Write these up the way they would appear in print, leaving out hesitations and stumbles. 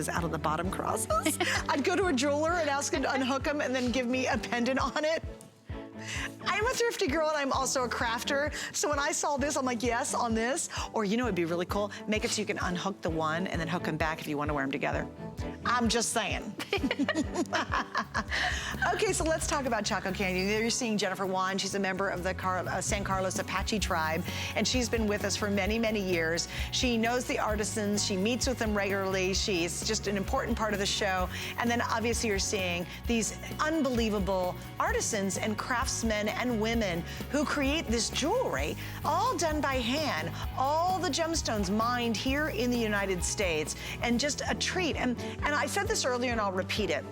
out of the bottom crosses. I'd go to a jeweler and ask him to unhook them and then give me a pendant on it. I'm a thrifty girl and I'm also a crafter. So when I saw this, I'm like, yes, on this. Or you know it'd be really cool? Make it so you can unhook the one and then hook them back if you want to wear them together. I'm just saying. Okay, so let's talk about Chaco Canyon. There you're seeing Jennifer Wan. She's a member of the San Carlos Apache tribe, and she's been with us for many, many years. She knows the artisans. She meets with them regularly. She's just an important part of the show. And then obviously you're seeing these unbelievable artisans and craftsmen and women who create this jewelry, all done by hand, all the gemstones mined here in the United States, and just a treat. And I said this earlier and I'll repeat it.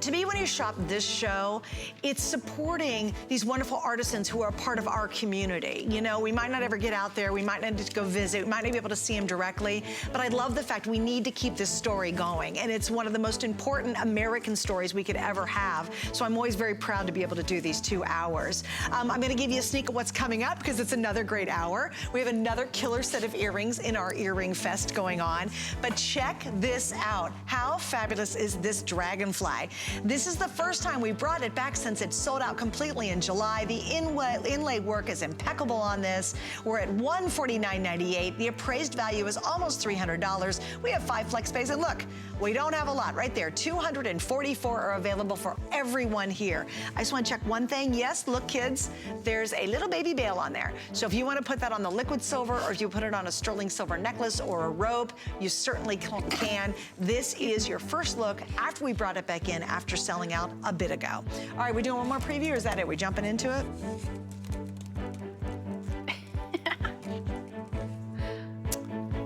To me, when you shop this show, it's supporting these wonderful artisans who are part of our community. You know, we might not ever get out there, we might not need to go visit, we might not be able to see them directly, but I love the fact we need to keep this story going, and it's one of the most important American stories we could ever have, so I'm always very proud to be able to do these 2 hours. I'm gonna give you a sneak of what's coming up, because it's another great hour. We have another killer set of earrings in our earring fest going on, but check this out. How fabulous is this dragonfly? This is the first time we brought it back since it sold out completely in July. The inlay work is impeccable on this. We're at $149.98. The appraised value is almost $300. We have 5 flex pays, and look, we don't have a lot right there. 244 are available for everyone here. I just want to check one thing. Yes, look kids, there's a little baby bail on there. So if you want to put that on the liquid silver, or if you put it on a sterling silver necklace or a rope, you certainly can. This is your first look after we brought it back in after selling out a bit ago. All right, we're doing one more preview, or is that it? We're jumping into it?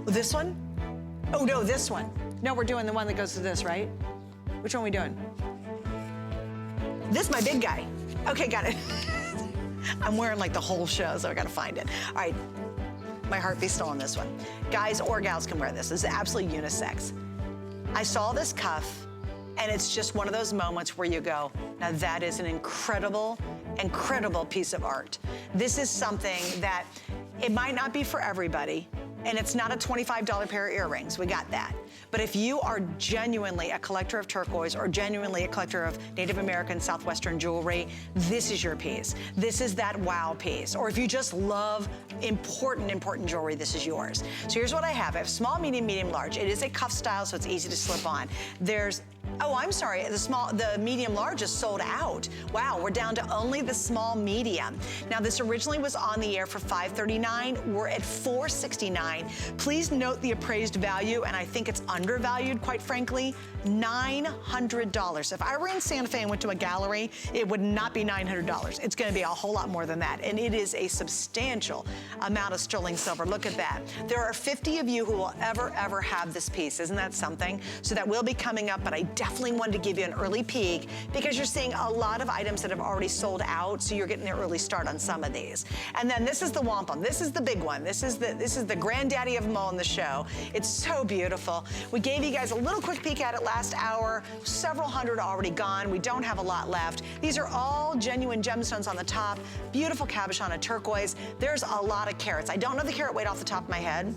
This one? Oh no, this one. No, we're doing the one that goes to this, right? Which one are we doing? This, my big guy. Okay, got it. I'm wearing like the whole show, so I gotta find it. All right, my heartbeat's still on this one. Guys or gals can wear this. This is absolutely unisex. I saw this cuff, and it's just one of those moments where you go, now that is an incredible, incredible piece of art. This is something that it might not be for everybody, and it's not a $25 pair of earrings, we got that. But if you are genuinely a collector of turquoise or genuinely a collector of Native American Southwestern jewelry, this is your piece. This is that wow piece. Or if you just love important jewelry, this is yours. So here's what I have. I have small, medium, medium, large. It is a cuff style, so it's easy to slip on. There's, oh, I'm sorry, the medium large is sold out. Wow, we're down to only the small medium. Now this originally was on the air for $539. We're at $469. Please note the appraised value, and I think it's undervalued, quite frankly, $900. If I were in Santa Fe and went to a gallery, it would not be $900. It's gonna be a whole lot more than that, and it is a substantial amount of sterling silver. Look at that. There are 50 of you who will ever have this piece. Isn't that something? So that will be coming up, but I definitely wanted to give you an early peek because you're seeing a lot of items that have already sold out, so you're getting an early start on some of these. And then this is the wampum. This is the big one. This is the granddaddy of them all in the show. It's so beautiful. We gave you guys a little quick peek at it last hour. Several hundred already gone. We don't have a lot left. These are all genuine gemstones on the top. Beautiful cabochon of turquoise. There's a lot of carats. I don't know the carat weight off the top of my head.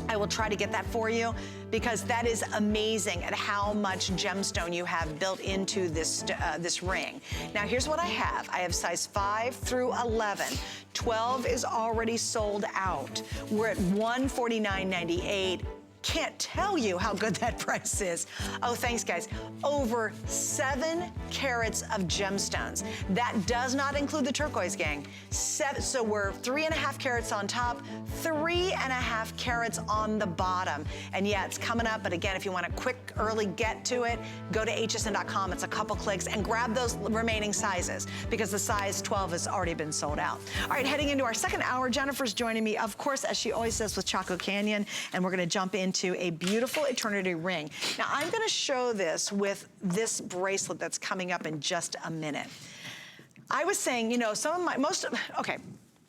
I will try to get that for you because that is amazing at how much gemstone you have built into this, this ring. Now here's what I have. I have size 5 through 11. 12 is already sold out. We're at $149.98. Can't tell you how good that price is. Oh, thanks guys. Over 7 carats of gemstones. That does not include the turquoise, gang. So we're 3.5 carats on top, 3.5 carats on the bottom. And yeah, it's coming up, but again, if you want a quick, early get to it, go to hsn.com. It's a couple clicks and grab those remaining sizes because the size 12 has already been sold out. All right, heading into our second hour, Jennifer's joining me, of course, as she always does with Chaco Canyon, and we're gonna jump into a beautiful eternity ring. Now I'm gonna show this with this bracelet that's coming up in just a minute. I was saying, you know, okay,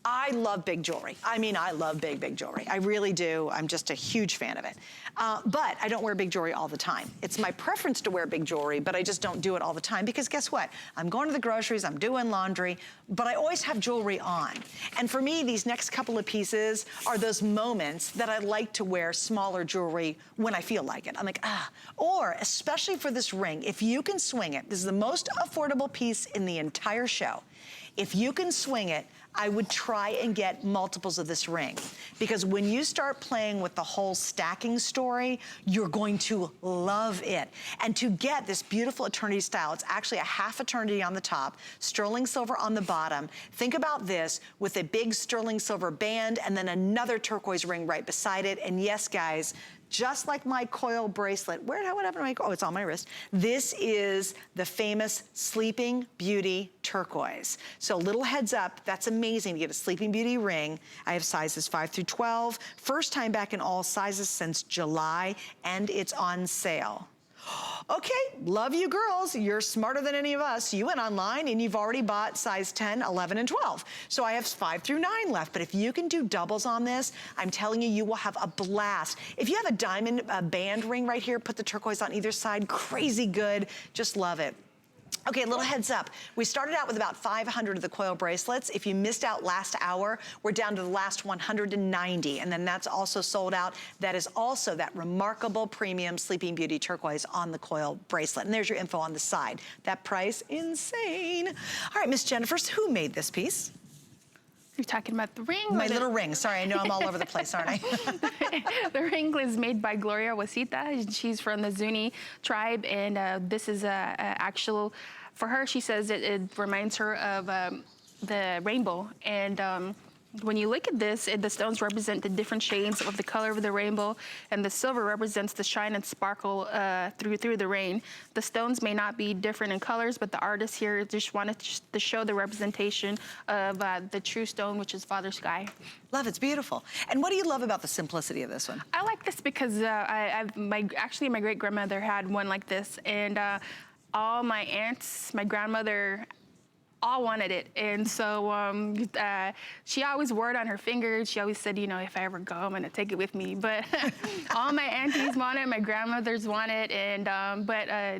I love big jewelry. I mean, I love big jewelry. I really do. I'm just a huge fan of it. But I don't wear big jewelry all the time. It's my preference to wear big jewelry, but I just don't do it all the time because guess what? I'm going to the groceries, I'm doing laundry, but I always have jewelry on. And for me, these next couple of pieces are those moments that I like to wear smaller jewelry when I feel like it. I'm like, ah. Or, especially for this ring, if you can swing it, this is the most affordable piece in the entire show. If you can swing it, I would try and get multiples of this ring. Because when you start playing with the whole stacking story, you're going to love it. And to get this beautiful eternity style, it's actually a half eternity on the top, sterling silver on the bottom. Think about this with a big sterling silver band and then another turquoise ring right beside it. And yes, guys, just like my coil bracelet, what happened to my, oh, it's on my wrist. This is the famous Sleeping Beauty turquoise. So little heads up, that's amazing to get a Sleeping Beauty ring. I have sizes 5 through 12. First time back in all sizes since July, and it's on sale. Okay, love you girls. You're smarter than any of us. You went online and you've already bought size 10, 11, and 12. So I have 5 through 9 left, but if you can do doubles on this, I'm telling you, you will have a blast. If you have a diamond band ring right here, put the turquoise on either side, crazy good, just love it. Okay, a little heads up. We started out with about 500 of the coil bracelets. If you missed out last hour, we're down to the last 190, and then that's also sold out. That is also that remarkable premium Sleeping Beauty turquoise on the coil bracelet. And there's your info on the side. That price, insane. All right, Miss Jennifer, who made this piece? You're talking about the ring? My little ring. Sorry, I know I'm all over the place, aren't I? The ring is made by Gloria Wasita. She's from the Zuni tribe, and this is a actual, for her, she says it reminds her of the rainbow. And when you look at this, the stones represent the different shades of the color of the rainbow, and the silver represents the shine and sparkle through the rain. The stones may not be different in colors, but the artist here just wanted to show the representation of the true stone, which is Father Sky. Love, it's beautiful. And what do you love about the simplicity of this one? I like this because actually my great-grandmother had one like this, and all my aunts, my grandmother, all wanted it. And so she always wore it on her fingers. She always said, you know, if I ever go, I'm gonna take it with me. But all my aunties want it, my grandmothers want it. And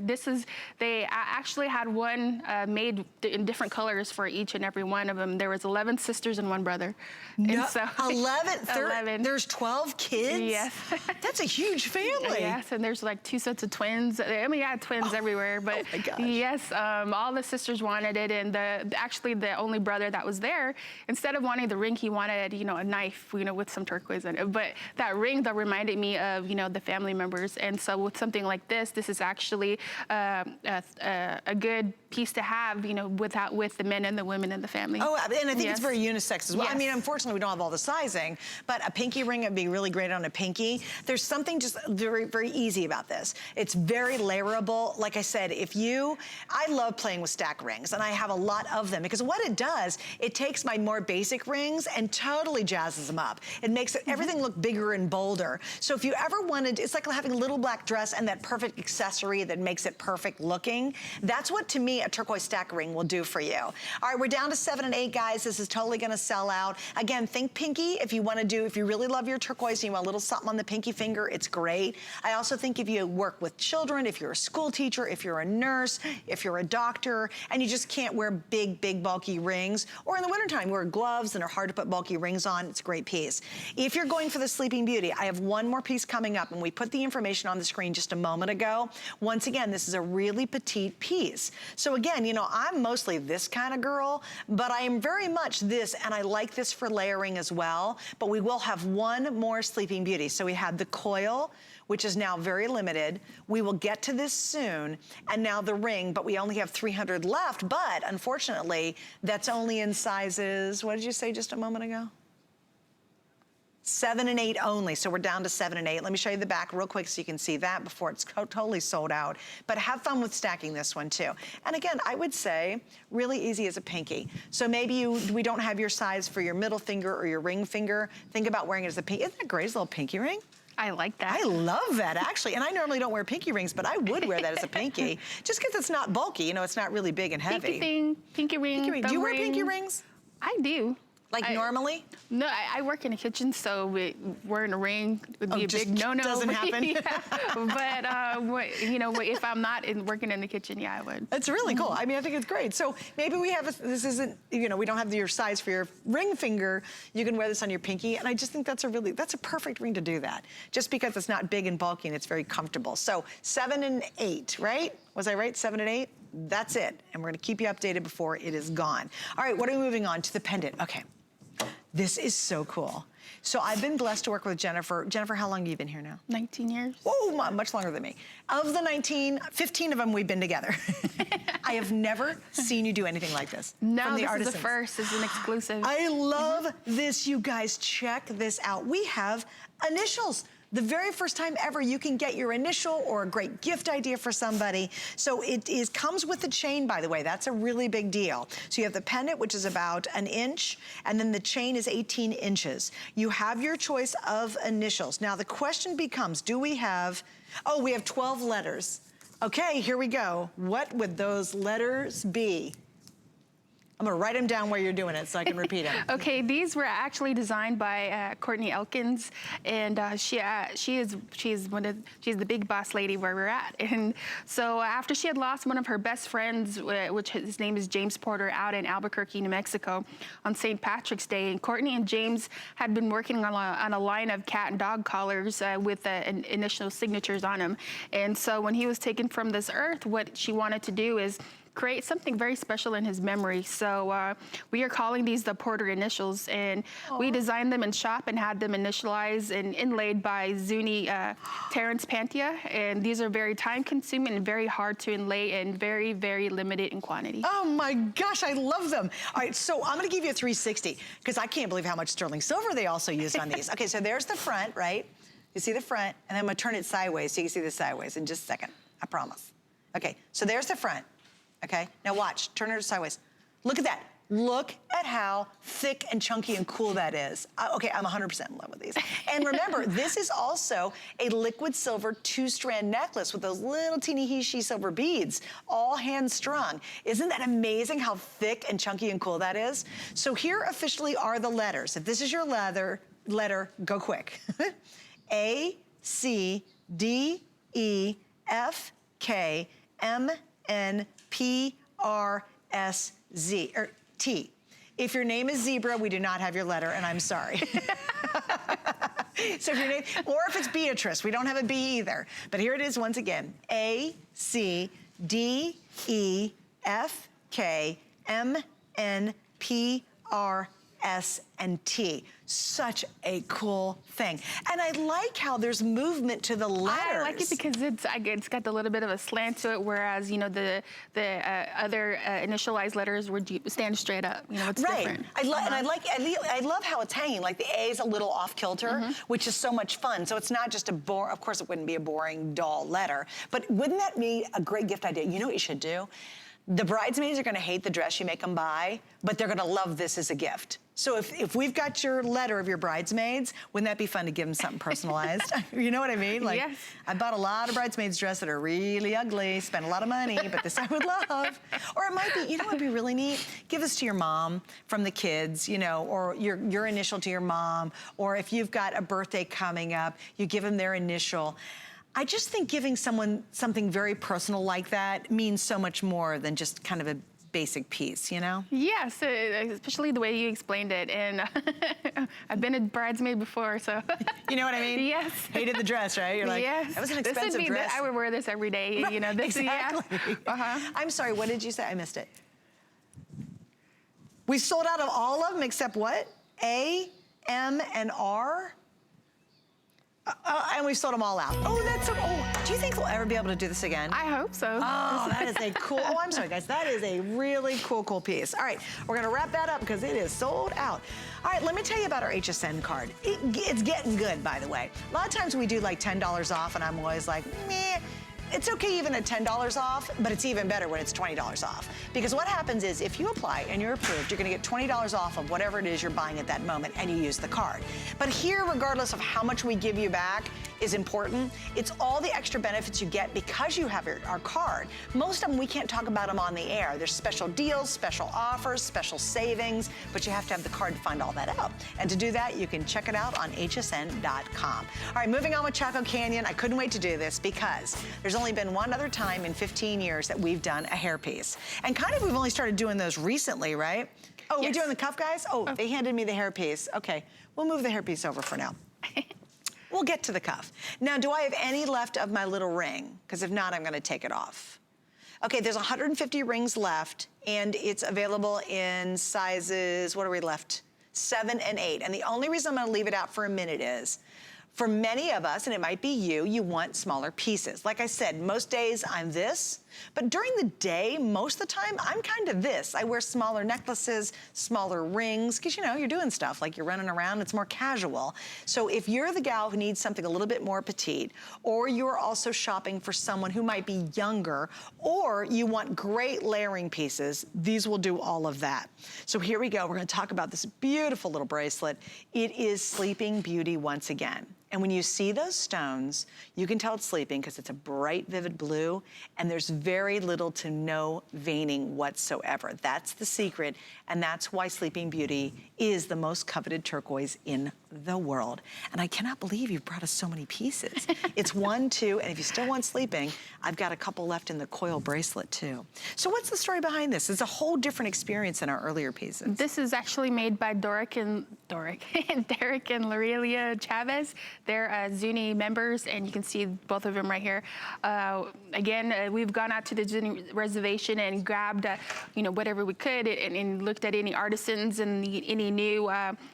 this is, I actually had one made in different colors for each and every one of them. There was 11 sisters and 1 brother. No, and so, 11? There's 12 kids? Yes. That's a huge family. Yes, and there's like 2 sets of twins. I mean, I had twins everywhere, but oh my gosh. Yes, all the sisters wanted it, and actually the only brother that was there, instead of wanting the ring, he wanted, you know, a knife, you know, with some turquoise in it. But that ring that reminded me of, you know, the family members. And so with something like this is actually a good piece to have, you know, with the men and the women in the family. Oh, and I think yes. it's very unisex as well. Yes. I mean, unfortunately, we don't have all the sizing, but a pinky ring would be really great on a pinky. There's something just very, very easy about this. It's very layerable. Like I said, I love playing with stack rings, and I have a lot of them, because what it does, it takes my more basic rings and totally jazzes them up. It makes everything look bigger and bolder. So if you ever wanted, it's like having a little black dress and that perfect accessory that makes it perfect looking. That's what, to me, a turquoise stack ring will do for you. All right, we're down to 7 and 8, guys. This is totally gonna sell out. Again, think pinky if you really love your turquoise and you want a little something on the pinky finger, it's great. I also think if you work with children, if you're a school teacher, if you're a nurse, if you're a doctor, and you just can't wear big, bulky rings, or in the wintertime, wear gloves and are hard to put bulky rings on, it's a great piece. If you're going for the Sleeping Beauty, I have one more piece coming up, and we put the information on the screen just a moment ago. Once again, this is a really petite piece. So again, you know, I'm mostly this kind of girl, but I am very much this, and I like this for layering as well, but we will have one more Sleeping Beauty. So we had the coil, which is now very limited. We will get to this soon, and now the ring, but we only have 300 left, but unfortunately, that's only in sizes, what did you say just a moment ago? 7 and 8 only, so we're down to 7 and 8. Let me show you the back real quick so you can see that before it's totally sold out. But have fun with stacking this one too. And again, I would say really easy as a pinky. So maybe we don't have your size for your middle finger or your ring finger. Think about wearing it as a pinky. Isn't that great, as a little pinky ring? I like that. I love that, actually. And I normally don't wear pinky rings, but I would wear that as a pinky. Just because it's not bulky, you know, it's not really big and heavy. Pinky ring. Do you wear pinky rings? I do. Like normally? No, I work in the kitchen, so wearing a ring would be a big no-no. Doesn't happen. Yeah. But you know, if I'm not working in the kitchen, yeah, I would. That's really cool. I mean, I think it's great. So maybe we have this isn't, you know, we don't have your size for your ring finger. You can wear this on your pinky, and I just think that's a perfect ring to do that. Just because it's not big and bulky and it's very comfortable. So 7 and 8, right? Was I right? 7 and 8? That's it. And we're gonna keep you updated before it is gone. All right, what are we moving on to? The pendant. Okay. This is so cool. So I've been blessed to work with Jennifer. Jennifer, how long have you been here now? 19 years. Oh, much longer than me. Of the 19, 15 of them we've been together. I have never seen you do anything like this. No, this is the first. It's an exclusive. I love this, you guys. Check this out. We have initials. The very first time ever you can get your initial or a great gift idea for somebody. So it comes with the chain, by the way. That's a really big deal. So you have the pendant, which is about 1 inch, and then the chain is 18 inches. You have your choice of initials. Now the question becomes, do we have, we have 12 letters. Okay, here we go. What would those letters be? I'm gonna write them down while you're doing it so I can repeat them. Okay, these were actually designed by Courtney Elkins, and she's the big boss lady where we're at. And so after she had lost one of her best friends, which his name is James Porter, out in Albuquerque, New Mexico, on St. Patrick's Day, and Courtney and James had been working on a line of cat and dog collars with initial signatures on them. And so when he was taken from this earth, what she wanted to do is create something very special in his memory. So we are calling these the Porter initials, and we designed them in shop and had them initialized and inlaid by Zuni Terrence Pantia. And these are very time consuming and very hard to inlay and very, very limited in quantity. Oh my gosh, I love them. All right, so I'm gonna give you a 360 because I can't believe how much sterling silver they also used on these. Okay, so there's the front, right? You see the front, and I'm gonna turn it sideways so you can see the sideways in just a second, I promise. Okay, so there's the front. Okay, now watch, turn it sideways. Look at that. Look at how thick and chunky and cool that is. Okay, I'm 100% in love with these. And remember, this is also a liquid silver 2-strand necklace with those little teeny he-she silver beads, all hand strung. Isn't that amazing how thick and chunky and cool that is? So here officially are the letters. If this is your letter, go quick. A, C, D, E, F, K, M, N, P, R, S, Z, or T. If your name is Zebra, we do not have your letter, and I'm sorry. So if your name, or if it's Beatrice, we don't have a B either. But here it is once again. A, C, D, E, F, K, M, N, P, R, S, and T. Such a cool thing. And I like how there's movement to the letters. I like it because it's got a little bit of a slant to it, whereas, you know, the other initialized letters would stand straight up. You know, it's different. And I love how it's hanging. Like the A is a little off kilter, which is so much fun. So it's not just a of course it wouldn't be a boring, dull letter, but wouldn't that be a great gift idea? You know what you should do? The bridesmaids are gonna hate the dress you make them buy, but they're gonna love this as a gift. So if we've got your letter of your bridesmaids, wouldn't that be fun to give them something personalized? You know what I mean? Like, yes. I bought a lot of bridesmaids dresses that are really ugly, spent a lot of money, but this I would love. Or it might be, you know what would be really neat? Give this to your mom from the kids, you know, or your initial to your mom, or if you've got a birthday coming up, you give them their initial. I just think giving someone something very personal like that means so much more than just kind of a basic piece, you know? Yes, especially the way you explained it. And I've been a bridesmaid before, so. You know what I mean? Yes. Hated the dress, right? You're like, yes. That was an expensive dress. I would wear this every day, right, you know. This, exactly. Yeah. I'm sorry, what did you say? I missed it. We sold out of all of them except what? A, M, and R? And we sold them all out. Oh, that's so, do you think we'll ever be able to do this again? I hope so. Oh, that is a cool, I'm sorry guys, that is a really cool piece. All right, we're gonna wrap that up because it is sold out. All right, let me tell you about our HSN card. It's getting good, by the way. A lot of times we do like $10 off and I'm always like, meh. It's okay even at $10 off, but it's even better when it's $20 off. Because what happens is if you apply and you're approved, you're gonna get $20 off of whatever it is you're buying at that moment and you use the card. But here, regardless of how much we give you back, is important. It's all the extra benefits you get because you have our card. Most of them, we can't talk about them on the air. There's special deals, special offers, special savings, but you have to have the card to find all that out. And to do that, you can check it out on hsn.com. All right, moving on with Chaco Canyon. I couldn't wait to do this because there's only been one other time in 15 years that we've done a hairpiece. And kind of we've only started doing those recently, right? Oh, yes. We're doing the cuff, guys? Oh, they handed me the hairpiece. Okay, we'll move the hairpiece over for now. We'll get to the cuff. Now, do I have any left of my little ring? Because if not, I'm gonna take it off. Okay, there's 150 rings left, and it's available in sizes, what are we left? 7 and 8. And the only reason I'm gonna leave it out for a minute is, for many of us, and it might be you want smaller pieces. Like I said, most days I'm this, but during the day, most of the time, I'm kind of this. I wear smaller necklaces, smaller rings, because you know, you're doing stuff, like you're running around, it's more casual. So if you're the gal who needs something a little bit more petite, or you're also shopping for someone who might be younger, or you want great layering pieces, these will do all of that. So here we go, we're gonna talk about this beautiful little bracelet. It is Sleeping Beauty once again. And when you see those stones, you can tell it's sleeping because it's a bright, vivid blue, and there's very little to no veining whatsoever. That's the secret, and that's why Sleeping Beauty is the most coveted turquoise in the world. And I cannot believe you've brought us so many pieces. It's 1, 2, and if you still want sleeping, I've got a couple left in the coil bracelet too. So what's the story behind this? It's a whole different experience than our earlier pieces. This is actually made by Derek and Lorelia Chavez. They're Zuni members, and you can see both of them right here. Again, we've gone out to the Zuni reservation and grabbed, whatever we could, and looked at any artisans and any new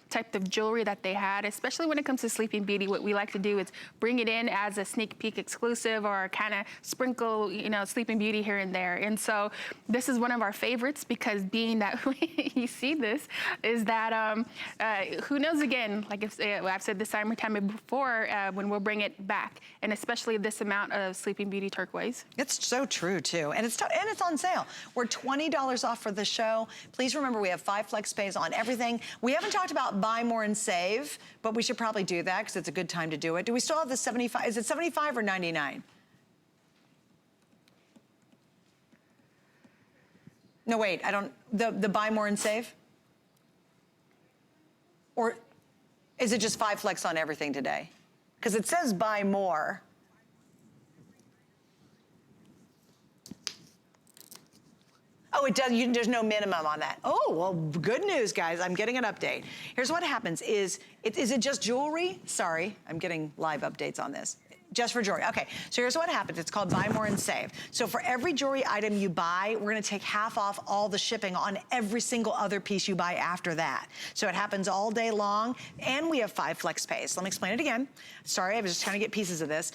type of jewelry that they had, especially when it comes to Sleeping Beauty. What we like to do is bring it in as a sneak peek exclusive or kind of sprinkle, Sleeping Beauty here and there. And so this is one of our favorites because being that you see this, is that who knows again, like I've said this time before, when we'll bring it back, and especially this amount of Sleeping Beauty turquoise. It's so true too, and it's on sale. We're $20 off for the show. Please remember we have 5 flex pays on everything. We haven't talked about buy more and save, but we should probably do that because it's a good time to do it. Do we still have the 75? Is it 75 or 99? No, wait, I don't, the buy more and save? Or is it just 5 flex on everything today? Because it says buy more. Oh, it does, there's no minimum on that. Oh, well, good news, guys. I'm getting an update. Here's what happens is it just jewelry? Sorry, I'm getting live updates on this. Just for jewelry. Okay, so here's what happens. It's called Buy More and Save. So for every jewelry item you buy, we're gonna take half off all the shipping on every single other piece you buy after that. So it happens all day long, and we have 5 flex pays. Let me explain it again. Sorry, I was just trying to get pieces of this.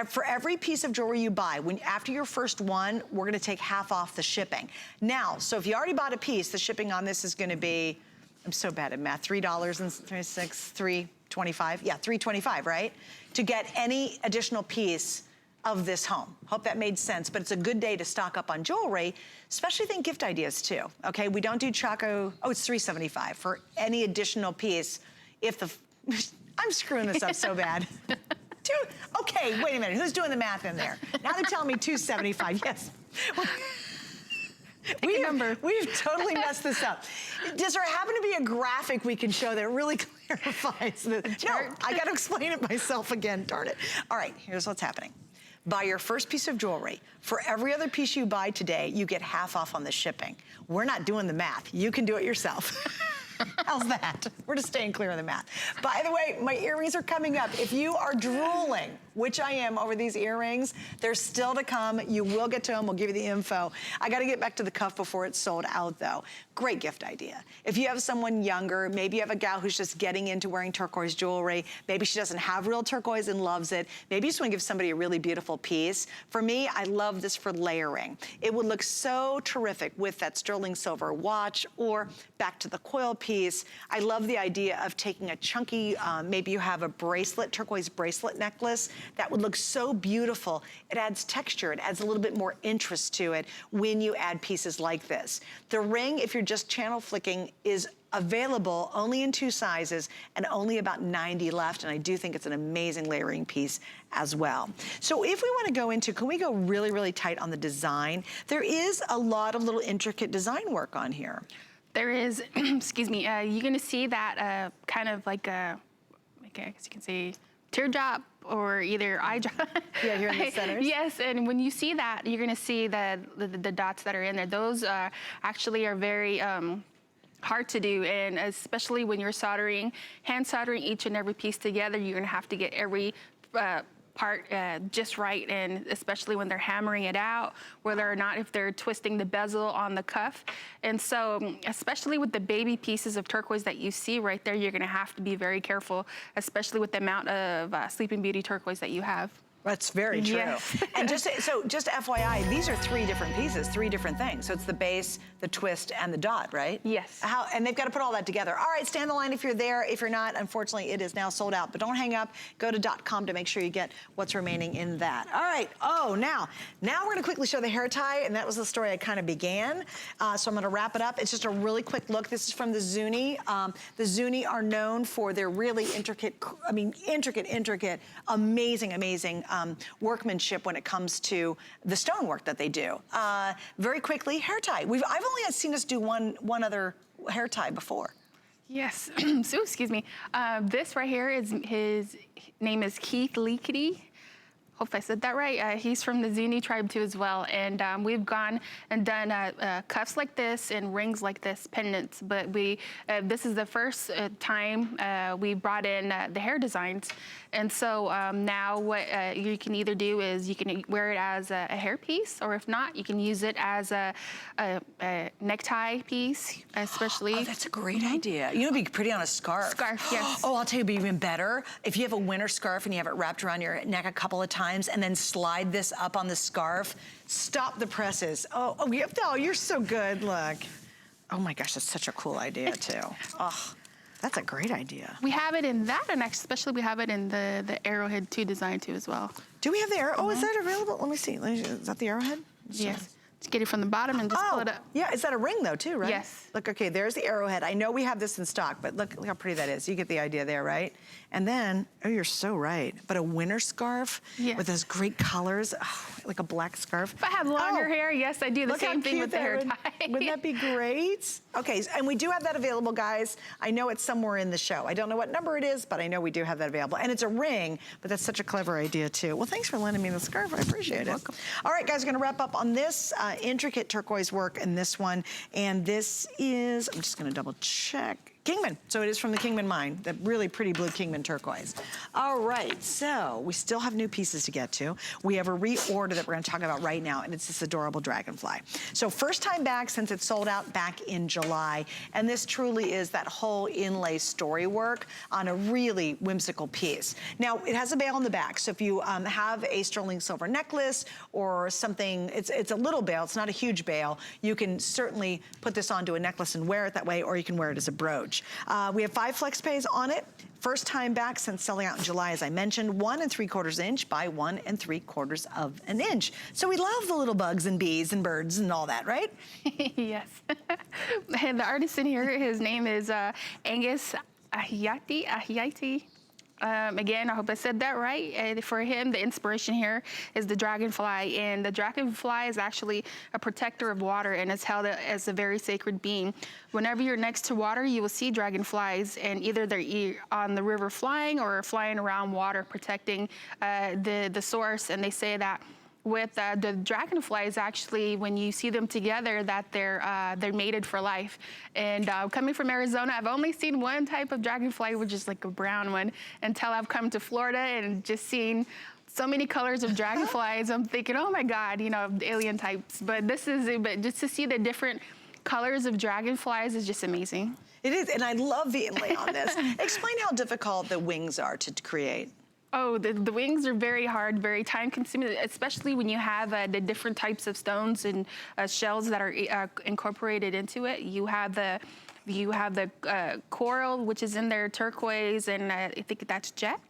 For every piece of jewelry you buy, after your first one, we're gonna take half off the shipping. Now, so if you already bought a piece, the shipping on this is gonna be, I'm so bad at math, $3.36, $3.25, yeah, $3.25, right? To get any additional piece of this home. Hope that made sense, but it's a good day to stock up on jewelry, especially think gift ideas too, okay? We don't do Chaco, oh, it's $3.75 for any additional piece if I'm screwing this up so bad. Okay, wait a minute, who's doing the math in there? Now they're telling me $2.75, yes. We've totally messed this up. Does there happen to be a graphic we can show that really clarifies this? No, I gotta explain it myself again, darn it. All right, here's what's happening. Buy your first piece of jewelry. For every other piece you buy today, you get half off on the shipping. We're not doing the math. You can do it yourself. How's that? We're just staying clear of the math. By the way, my earrings are coming up. If you are drooling, which I am over these earrings, they're still to come. You will get to them. We'll give you the info. I got to get back to the cuff before it's sold out, though. Great gift idea. If you have someone younger, maybe you have a gal who's just getting into wearing turquoise jewelry. Maybe she doesn't have real turquoise and loves it. Maybe you just want to give somebody a really beautiful piece. For me, I love this for layering. It would look so terrific with that sterling silver watch or back to the coil piece. I love the idea of taking a chunky, maybe you have a bracelet, turquoise bracelet necklace that would look so beautiful. It adds texture, it adds a little bit more interest to it when you add pieces like this. The ring, if you're just channel flicking, is available only in 2 sizes and only about 90 left, and I do think it's an amazing layering piece as well. So if we want to go into, can we go really, really tight on the design? There is a lot of little intricate design work on here. There is, excuse me, you're gonna see that kind of like a, I guess you can say, teardrop or either eye drop. Yeah, here in the centers. Yes, and when you see that, you're gonna see the dots that are in there. Those actually are very hard to do, and especially when you're soldering, hand soldering each and every piece together, you're gonna have to get every part just right, and especially when they're hammering it out, whether or not if they're twisting the bezel on the cuff. And so, especially with the baby pieces of turquoise that you see right there, you're gonna have to be very careful, especially with the amount of Sleeping Beauty turquoise that you have. That's very true. Yes. And just FYI, these are 3 different pieces, 3 different things. So it's the base, the twist, and the dot, right? Yes. And they've got to put all that together. All right, stand the line if you're there. If you're not, unfortunately, it is now sold out. But don't hang up. Go to .com to make sure you get what's remaining in that. All right. Oh, now we're going to quickly show the hair tie, and that was the story I kind of began. So I'm going to wrap it up. It's just a really quick look. This is from the Zuni. The Zuni are known for their really intricate, amazing workmanship when it comes to the stonework that they do. Very quickly, hair tie. I've only seen us do one other hair tie before. Yes. So excuse me. This right here is, his name is Keith Leakity. Hope I said that right. He's from the Zuni tribe too as well. And we've gone and done cuffs like this and rings like this, pendants. But this is the first time we brought in the hair designs. And so now what you can either do is you can wear it as a hair piece, or if not, you can use it as a necktie piece, especially. Oh, that's a great idea. You know, it'd be pretty on a scarf. Scarf, yes. Oh, I'll tell you, it'd be even better if you have a winter scarf and you have it wrapped around your neck a couple of times and then slide this up on the scarf. Stop the presses. Oh, you're so good, look. Oh my gosh, that's such a cool idea too. Oh. That's a great idea. We have it in that, and especially we have it in the Arrowhead 2 design too as well. Do we have the arrow? Oh, is that available? Let me see. Is that the Arrowhead? Yes. Just get it from the bottom and just pull it up. Yeah, is that a ring though too, right? Yes. Look, okay, there's the Arrowhead. I know we have this in stock, but look how pretty that is. You get the idea there, right? And then, oh, you're so right. But a winter scarf with those great colors, like a black scarf. If I have longer hair, yes, I do the same thing with the hair tie. Wouldn't that be great? Okay, and we do have that available, guys. I know it's somewhere in the show. I don't know what number it is, but I know we do have that available. And it's a ring, but that's such a clever idea too. Well, thanks for lending me the scarf. I appreciate it. Welcome. All right, guys, we're gonna wrap up on this intricate turquoise work in this one. And this is, I'm just gonna double check. Kingman, so it is from the Kingman mine, the really pretty blue Kingman turquoise. All right, so we still have new pieces to get to. We have a reorder that we're gonna talk about right now, and it's this adorable dragonfly. So first time back since it sold out back in July, and this truly is that whole inlay story work on a really whimsical piece. Now, it has a bail on the back, so if you have a sterling silver necklace or something, it's a little bail, it's not a huge bail, you can certainly put this onto a necklace and wear it that way, or you can wear it as a brooch. We have 5 flex pays on it. First time back since selling out in July, as I mentioned, 1 3/4 inch by 1 3/4 inch. So we love the little bugs and bees and birds and all that, right? Yes. And the artist in here, his name is Angus Ahiati. Again, I hope I said that right. And for him, the inspiration here is the dragonfly. And the dragonfly is actually a protector of water and is held as a very sacred being. Whenever you're next to water, you will see dragonflies, and either they're on the river flying or flying around water, protecting the source. And they say that with the dragonflies, actually, when you see them together, that they're mated for life. And coming from Arizona, I've only seen one type of dragonfly, which is like a brown one, until I've come to Florida and just seen so many colors of dragonflies. I'm thinking, oh my God, you know, alien types. But but just to see the different colors of dragonflies is just amazing. It is, and I love the inlay on this. Explain how difficult the wings are to create. Oh, the wings are very hard, very time consuming, especially when you have the different types of stones and shells that are incorporated into it. You have the coral, which is in there, turquoise, and I think that's jet.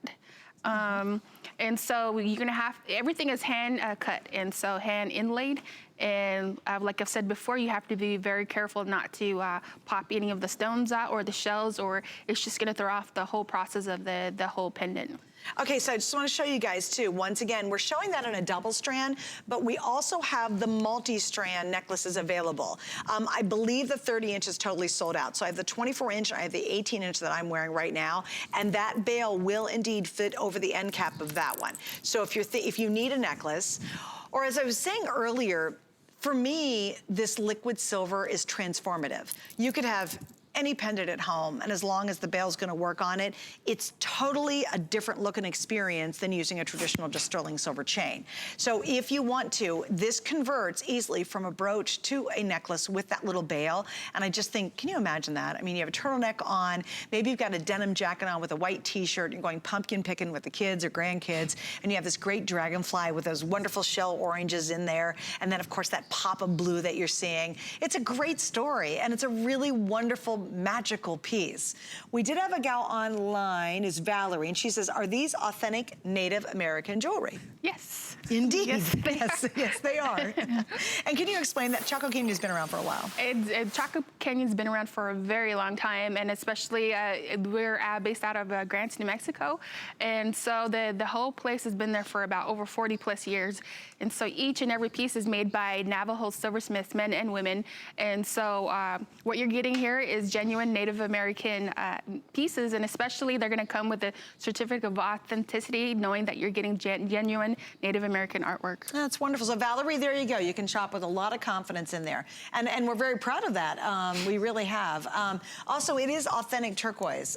And so you're gonna have, everything is hand cut, and so hand inlaid. And like I've said before, you have to be very careful not to pop any of the stones out or the shells, or it's just gonna throw off the whole process of the whole pendant. Okay, so I just want to show you guys too, once again, we're showing that in a double strand, but we also have the multi-strand necklaces available. I believe the 30-inch is totally sold out. So I have the 24-inch, I have the 18-inch that I'm wearing right now, and that bail will indeed fit over the end cap of that one. So if you need a necklace, or as I was saying earlier, for me, this liquid silver is transformative. You could have any pendant at home, and as long as the bail's gonna work on it, it's totally a different look and experience than using a traditional just sterling silver chain. So if you want to, this converts easily from a brooch to a necklace with that little bail, and I just think, can you imagine that? I mean, you have a turtleneck on, maybe you've got a denim jacket on with a white t-shirt, you're going pumpkin picking with the kids or grandkids, and you have this great dragonfly with those wonderful shell oranges in there, and then of course that pop of blue that you're seeing. It's a great story, and it's a really wonderful magical piece. We did have a gal online, is Valerie, and she says, are these authentic Native American jewelry? Yes. Indeed. Yes, Yes, they are. And can you explain that Chaco Canyon's been around for a while? Chaco Canyon's been around for a very long time, and especially we're based out of Grants, New Mexico, and so the whole place has been there for about over 40 plus years. And so each and every piece is made by Navajo silversmiths, men and women. And so what you're getting here is genuine Native American pieces, and especially they're gonna come with a certificate of authenticity, knowing that you're getting genuine Native American artwork. That's wonderful. So Valerie, there you go. You can shop with a lot of confidence in there. And we're very proud of that. We really have. Also, it is authentic turquoise.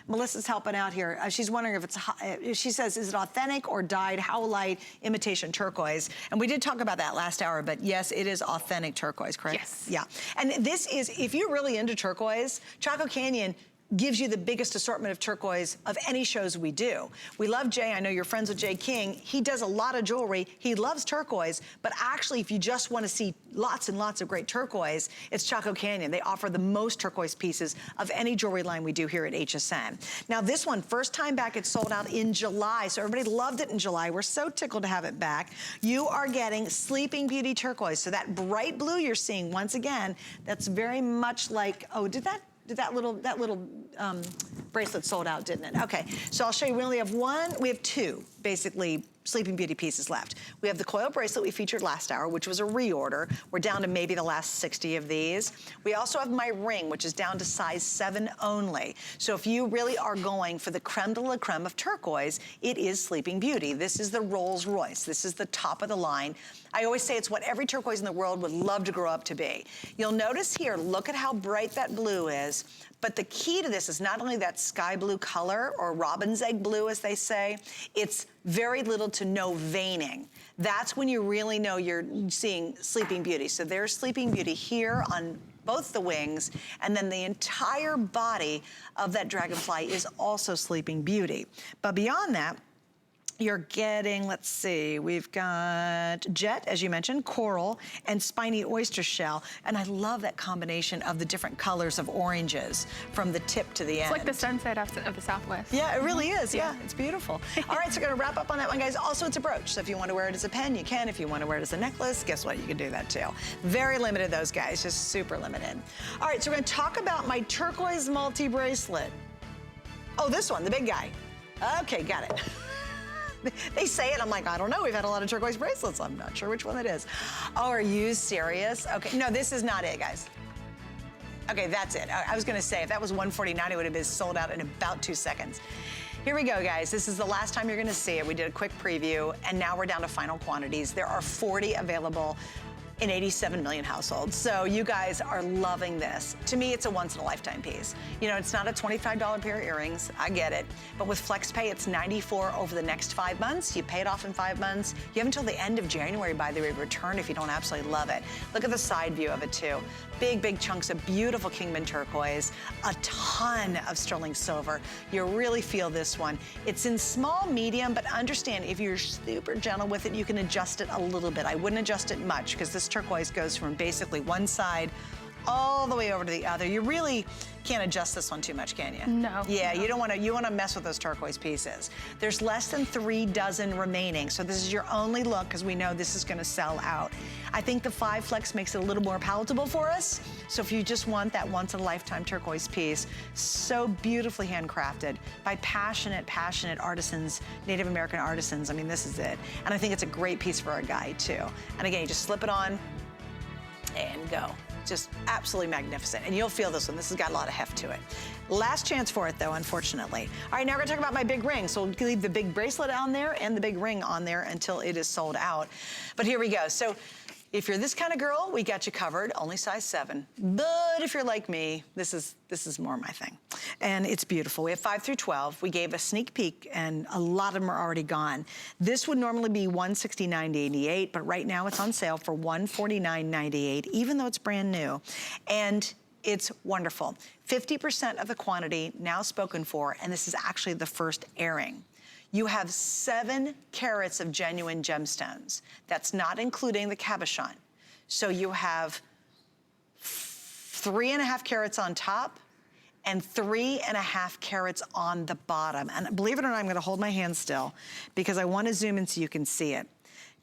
Melissa's helping out here. She's wondering if it's, she says, is it authentic or dyed howlite imitation turquoise? And we did talk about that last hour, but yes, it is authentic turquoise, correct? Yes. Yeah. And this is, if you're really into turquoise, Chaco Canyon gives you the biggest assortment of turquoise of any shows we do. We love Jay. I know you're friends with Jay King. He does a lot of jewelry. He loves turquoise, but actually, if you just want to see lots and lots of great turquoise, it's Chaco Canyon. They offer the most turquoise pieces of any jewelry line we do here at HSN. Now, this one, first time back, it sold out in July, so everybody loved it in July. We're so tickled to have it back. You are getting Sleeping Beauty turquoise. So that bright blue you're seeing, once again, that's very much like, oh, did that little bracelet sold out, didn't it? Okay, so I'll show you, we only have we have two, basically, Sleeping Beauty pieces left. We have the coil bracelet we featured last hour, which was a reorder. We're down to maybe the last 60 of these. We also have my ring, which is down to size 7 only. So if you really are going for the creme de la creme of turquoise, it is Sleeping Beauty. This is the Rolls Royce. This is the top of the line. I always say it's what every turquoise in the world would love to grow up to be. You'll notice here, look at how bright that blue is. But the key to this is not only that sky blue color, or robin's egg blue as they say, it's very little to no veining. That's when you really know you're seeing Sleeping Beauty. So there's Sleeping Beauty here on both the wings, and then the entire body of that dragonfly is also Sleeping Beauty. But beyond that, you're getting, let's see, we've got jet, as you mentioned, coral, and spiny oyster shell. And I love that combination of the different colors of oranges from the tip to the end. It's like the sunset of the Southwest. Yeah, it really is. Yeah, it's beautiful. All right, so we're gonna wrap up on that one, guys. Also, it's a brooch. So if you want to wear it as a pen, you can. If you want to wear it as a necklace, guess what? You can do that too. Very limited, those guys, just super limited. All right, so we're gonna talk about my turquoise multi-bracelet. Oh, this one, the big guy. Okay, got it. They say it, I'm like, I don't know. We've had a lot of turquoise bracelets. I'm not sure which one it is. Oh, are you serious? Okay, no, this is not it, guys. Okay, that's it. I was gonna say, if that was $149, it would have been sold out in about 2 seconds. Here we go, guys. This is the last time you're gonna see it. We did a quick preview, and now we're down to final quantities. There are 40 available in 87 million households. So you guys are loving this. To me, it's a once-in-a-lifetime piece. You know, it's not a $25 pair of earrings, I get it. But with FlexPay, it's $94 over the next 5 months. You pay it off in 5 months. You have until the end of January, by the way, to return if you don't absolutely love it. Look at the side view of it, too. Big, big chunks of beautiful Kingman turquoise, a ton of sterling silver. You really feel this one. It's in small, medium, but understand if you're super gentle with it, you can adjust it a little bit. I wouldn't adjust it much because this turquoise goes from basically one side all the way over to the other. You really can't adjust this one too much, can you? No. Yeah, no. You want to mess with those turquoise pieces. There's less than 3 dozen remaining, so this is your only look because we know this is going to sell out. I think the 5 flex makes it a little more palatable for us. So if you just want that once-in-a-lifetime turquoise piece, so beautifully handcrafted by passionate artisans, Native American artisans. I mean, this is it. And I think it's a great piece for a guy, too. And again, you just slip it on and go. Just absolutely magnificent. And you'll feel this one. This has got a lot of heft to it. Last chance for it, though, unfortunately. All right, now we're gonna talk about my big ring. So we'll leave the big bracelet on there and the big ring on there until it is sold out. But here we go. So if you're this kind of girl, we got you covered, only size 7. But if you're like me, this is more my thing. And it's beautiful. We have 5 through 12. We gave a sneak peek, and a lot of them are already gone. This would normally be $169.88, but right now it's on sale for $149.98, even though it's brand new. And it's wonderful. 50% of the quantity now spoken for, and this is actually the first airing. You have 7 carats of genuine gemstones. That's not including the cabochon. So you have 3.5 carats on top and 3.5 carats on the bottom. And believe it or not, I'm gonna hold my hand still because I wanna zoom in so you can see it.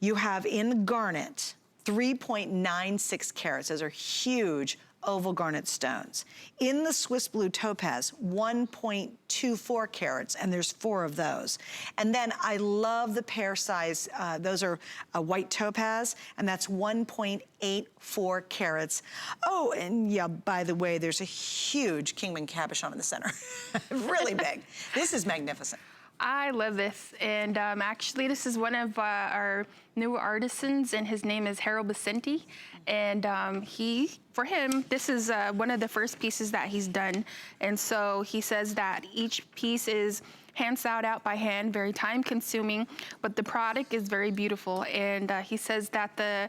You have in garnet 3.96 carats. Those are huge oval garnet stones. In the Swiss blue topaz, 1.24 carats, and there's 4 of those. And then I love the pear size, those are a white topaz, and that's 1.84 carats. Oh, and yeah, by the way, there's a huge Kingman cabochon in the center. Really big. This is magnificent. I love this, and actually this is one of our newer artisans, and his name is Harold Vicente, and for him, this is one of the first pieces that he's done, and so he says that each piece is hand sewed out by hand, very time consuming, but the product is very beautiful, and he says that the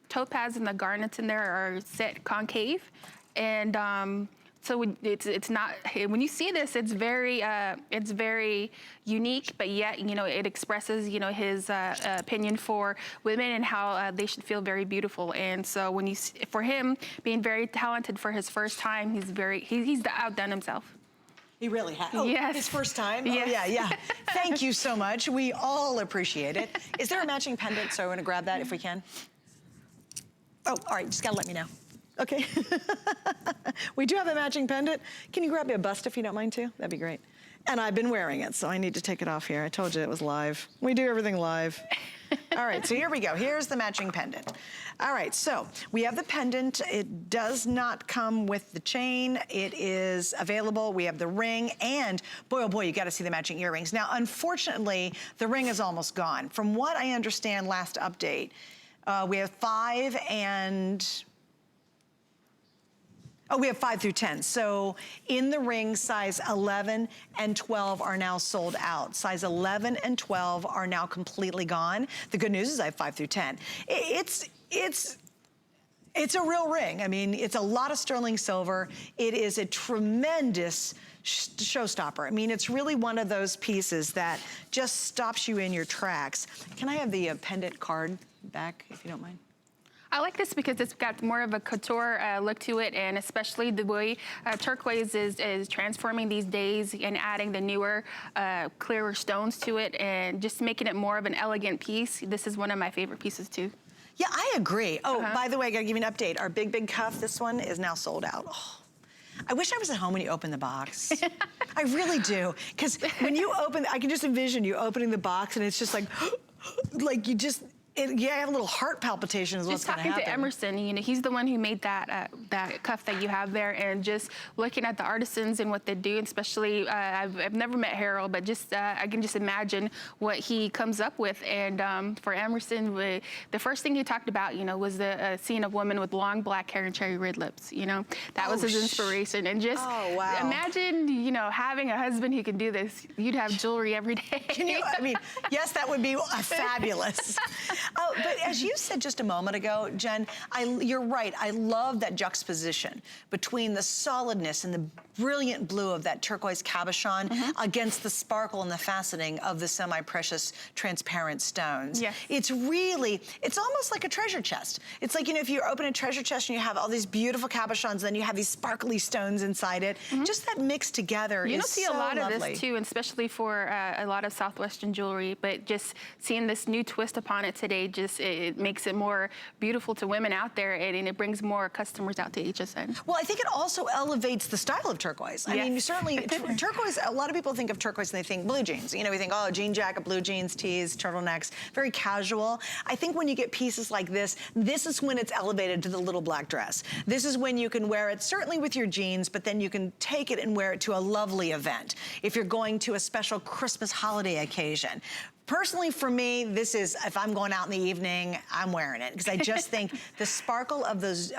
topaz and the garnets in there are set concave, and so it's not, when you see this, it's very unique, but yet, you know, it expresses, you know, his opinion for women and how they should feel very beautiful. And so when you, for him, being very talented for his first time, he's outdone himself. He really has. Oh, yes. His first time? Yes. Oh, yeah, yeah. Thank you so much. We all appreciate it. Is there a matching pendant? So I want to grab that if we can. Oh, all right, just gotta let me know. Okay. We do have a matching pendant. Can you grab me a bust if you don't mind too? That'd be great. And I've been wearing it, so I need to take it off here. I told you it was live. We do everything live. All right, so here we go. Here's the matching pendant. All right, so we have the pendant. It does not come with the chain. It is available. We have the ring, and boy, oh boy, you gotta see the matching earrings. Now, unfortunately, the ring is almost gone. From what I understand, last update, we have 5 and... Oh, we have 5 through 10. So in the ring, size 11 and 12 are now sold out. Size 11 and 12 are now completely gone. The good news is I have 5 through 10. It's a real ring. I mean, it's a lot of sterling silver. It is a tremendous showstopper. I mean, it's really one of those pieces that just stops you in your tracks. Can I have the pendant card back, if you don't mind? I like this because it's got more of a couture look to it, and especially the way turquoise is transforming these days and adding the newer, clearer stones to it and just making it more of an elegant piece. This is one of my favorite pieces too. Yeah, I agree. Oh, by the way, I gotta give you an update. Our big cuff, this one is now sold out. Oh, I wish I was at home when you open the box. I really do. Because when you open, I can just envision you opening the box and it's just like you just, yeah, I have a little heart palpitation is what's gonna happen. Just talking to Emerson, you know, he's the one who made that that cuff that you have there, and just looking at the artisans and what they do, especially, I've never met Harold, but just, I can just imagine what he comes up with. And for Emerson, the first thing he talked about, you know, was the seeing a woman with long black hair and cherry red lips, you know? That was his inspiration. And just imagine, you know, having a husband who can do this. You'd have jewelry every day. Can you, I mean, yes, that would be fabulous. Oh, but as you said just a moment ago, Jen, you're right. I love that juxtaposition between the solidness and the brilliant blue of that turquoise cabochon against the sparkle and the faceting of the semi-precious transparent stones. Yes. It's really, it's almost like a treasure chest. It's like, you know, if you open a treasure chest and you have all these beautiful cabochons, then you have these sparkly stones inside it. Just that mix together You is don't see so a lot lovely. of this too, and especially for a lot of Southwestern jewelry, but just seeing this new twist upon it today, just it makes it more beautiful to women out there, and it brings more customers out to HSN. Well, I think it also elevates the style of turquoise. I mean, certainly turquoise, a lot of people think of turquoise and they think blue jeans. You know, we think, oh, jean jacket, blue jeans, tees, turtlenecks, very casual. I think when you get pieces like this is when it's elevated to the little black dress. This is when you can wear it, certainly with your jeans, but then you can take it and wear it to a lovely event. If you're going to a special Christmas holiday occasion. Personally, for me, this is, if I'm going out in the evening, I'm wearing it, because I just think the sparkle of those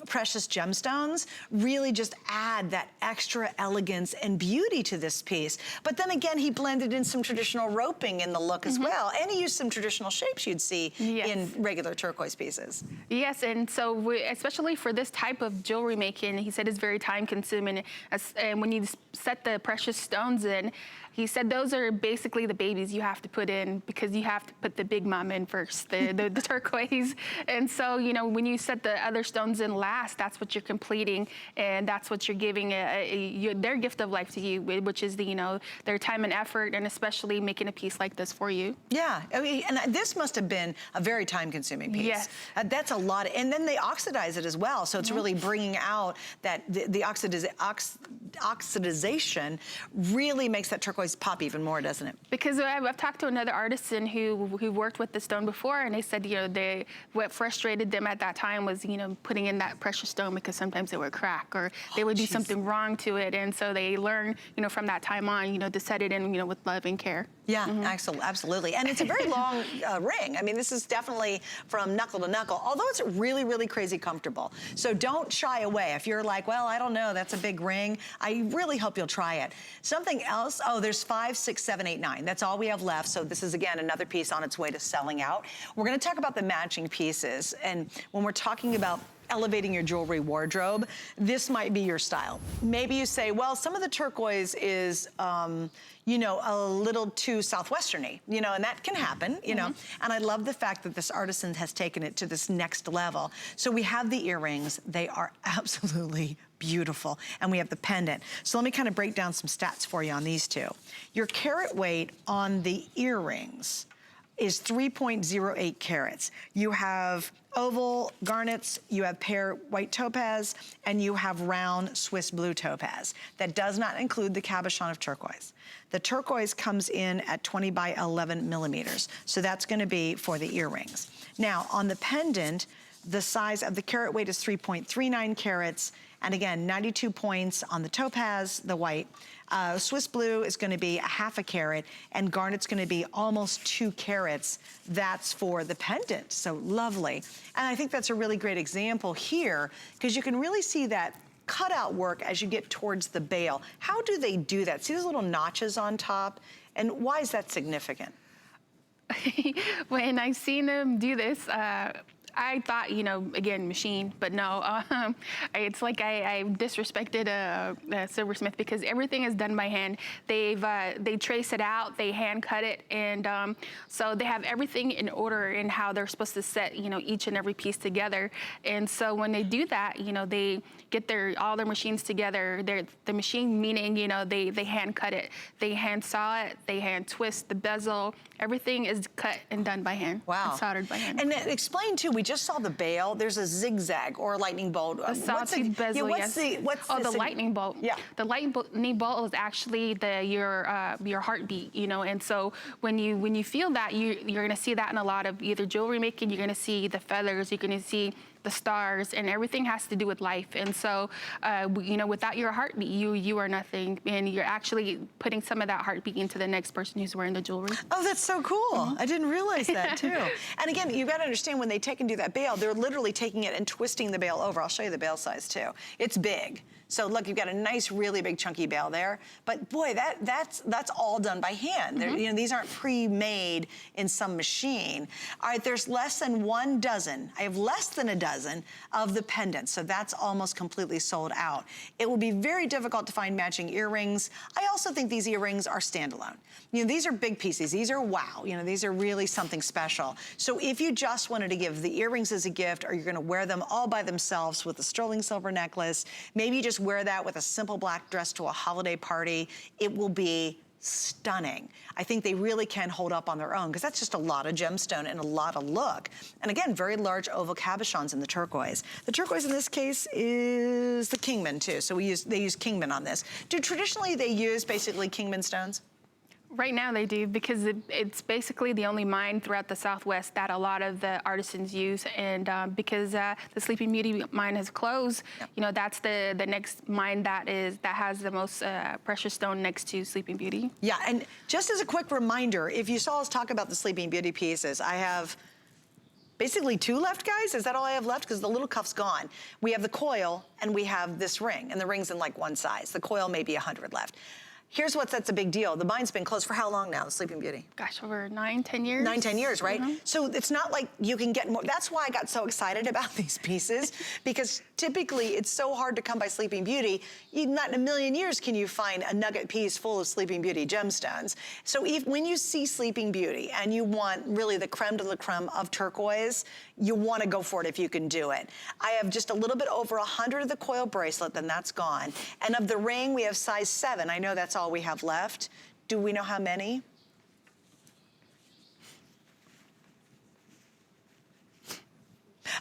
precious gemstones really just add that extra elegance and beauty to this piece. But then again, he blended in some traditional roping in the look as well, and he used some traditional shapes you'd see in regular turquoise pieces. Yes, and so especially for this type of jewelry making, he said it's very time consuming. And when you set the precious stones in, he said those are basically the babies you have to put in, because you have to put the big mom in first, the turquoise. And so, you know, when you set the other stones in last, that's what you're completing, and that's what you're giving their gift of life to you, which is you know, their time and effort, and especially making a piece like this for you. Yeah, I mean, and this must have been a very time-consuming piece. Yes. That's a lot, and then they oxidize it as well, so it's really bringing out that the oxidization really makes that turquoise pop even more, doesn't it? Because I've talked to another artisan who worked with the stone before, and they said, you know, what frustrated them at that time was, you know, putting in that precious stone, because sometimes it would crack or they would do something wrong to it, and so they learned, you know, from that time on, you know, to set it in, you know, with love and care. Yeah, absolutely. And it's a very long ring. I mean, this is definitely from knuckle to knuckle, although it's really, really crazy comfortable. So don't shy away. If you're like, well, I don't know, that's a big ring, I really hope you'll try it. Something else, oh, there's 5, 6, 7, 8, 9. That's all we have left. So this is, again, another piece on its way to selling out. We're going to talk about the matching pieces. And when we're talking about elevating your jewelry wardrobe, this might be your style. Maybe you say, well, some of the turquoise is, you know, a little too Southwestern-y, you know, and that can happen, you know. And I love the fact that this artisan has taken it to this next level. So we have the earrings. They are absolutely beautiful. And we have the pendant. So let me kind of break down some stats for you on these two. Your carat weight on the earrings is 3.08 carats. You have oval garnets, you have pear white topaz, and you have round Swiss blue topaz. That does not include the cabochon of turquoise. The turquoise comes in at 20 by 11 millimeters. So that's gonna be for the earrings. Now, on the pendant, the size of the carat weight is 3.39 carats, and again, 92 points on the topaz, the white. Swiss blue is gonna be 1/2 carat, and garnet's gonna be almost 2 carats. That's for the pendant, so lovely. And I think that's a really great example here, because you can really see that cutout work as you get towards the bail. How do they do that? See those little notches on top? And why is that significant? When I've seen them do this, I thought, you know, again, machine, but no, it's like I disrespected a silversmith, because everything is done by hand. They trace it out, they hand cut it, and so they have everything in order in how they're supposed to set, you know, each and every piece together. And so when they do that, you know, they get all their machines together. The machine meaning, you know, they hand cut it, they hand saw it, they hand twist the bezel. Everything is cut and done by hand. Wow. And soldered by hand. And explain too, we just saw the bail. There's a zigzag or a lightning bolt. The sawtooth bezel, what's the lightning bolt. Yeah. The lightning bolt is actually your heartbeat, you know. And so when you feel that, you're gonna see that in a lot of either jewelry making. You're gonna see the feathers. You're gonna see the stars, and everything has to do with life. And so, you know, without your heartbeat, you are nothing, and you're actually putting some of that heartbeat into the next person who's wearing the jewelry. Oh, that's so cool. I didn't realize that too. And again, you've got to understand, when they take and do that bail, they're literally taking it and twisting the bail over. I'll show you the bail size too. It's big. So look, you've got a nice, really big chunky bail there. But boy, that's all done by hand. You know, these aren't pre-made in some machine. All right, there's less than 1 dozen. I have less than a dozen of the pendants, so that's almost completely sold out. It will be very difficult to find matching earrings. I also think these earrings are standalone. You know, these are big pieces. These are wow. You know, these are really something special. So if you just wanted to give the earrings as a gift, or you're gonna wear them all by themselves with a sterling silver necklace, maybe you just wear that with a simple black dress to a holiday party, it will be stunning. I think they really can hold up on their own because that's just a lot of gemstone and a lot of look. And again, very large oval cabochons in the turquoise. The turquoise in this case is the Kingman too. So they use Kingman on this. Traditionally they use basically Kingman stones? Right now they do, because it's basically the only mine throughout the Southwest that a lot of the artisans use. And because the Sleeping Beauty mine has closed, you know, that's the next mine that has the most precious stone next to Sleeping Beauty. Yeah, and just as a quick reminder, if you saw us talk about the Sleeping Beauty pieces, I have basically 2 left, guys. Is that all I have left? Because the little cuff's gone. We have the coil and we have this ring, and the ring's in like 1 size. The coil may be 100 left. Here's that's a big deal. The mine's been closed for how long now, the Sleeping Beauty? Gosh, over 9, 10 years. 9, 10 years, right? So it's not like you can get more. That's why I got so excited about these pieces, because typically it's so hard to come by Sleeping Beauty. Not in a million years can you find a nugget piece full of Sleeping Beauty gemstones. So when you see Sleeping Beauty and you want really the creme de la creme of turquoise, you want to go for it if you can do it. I have just a little bit over 100 of the coil bracelet, then that's gone. And of the ring, we have size 7. I know that's all we have left. Do we know how many?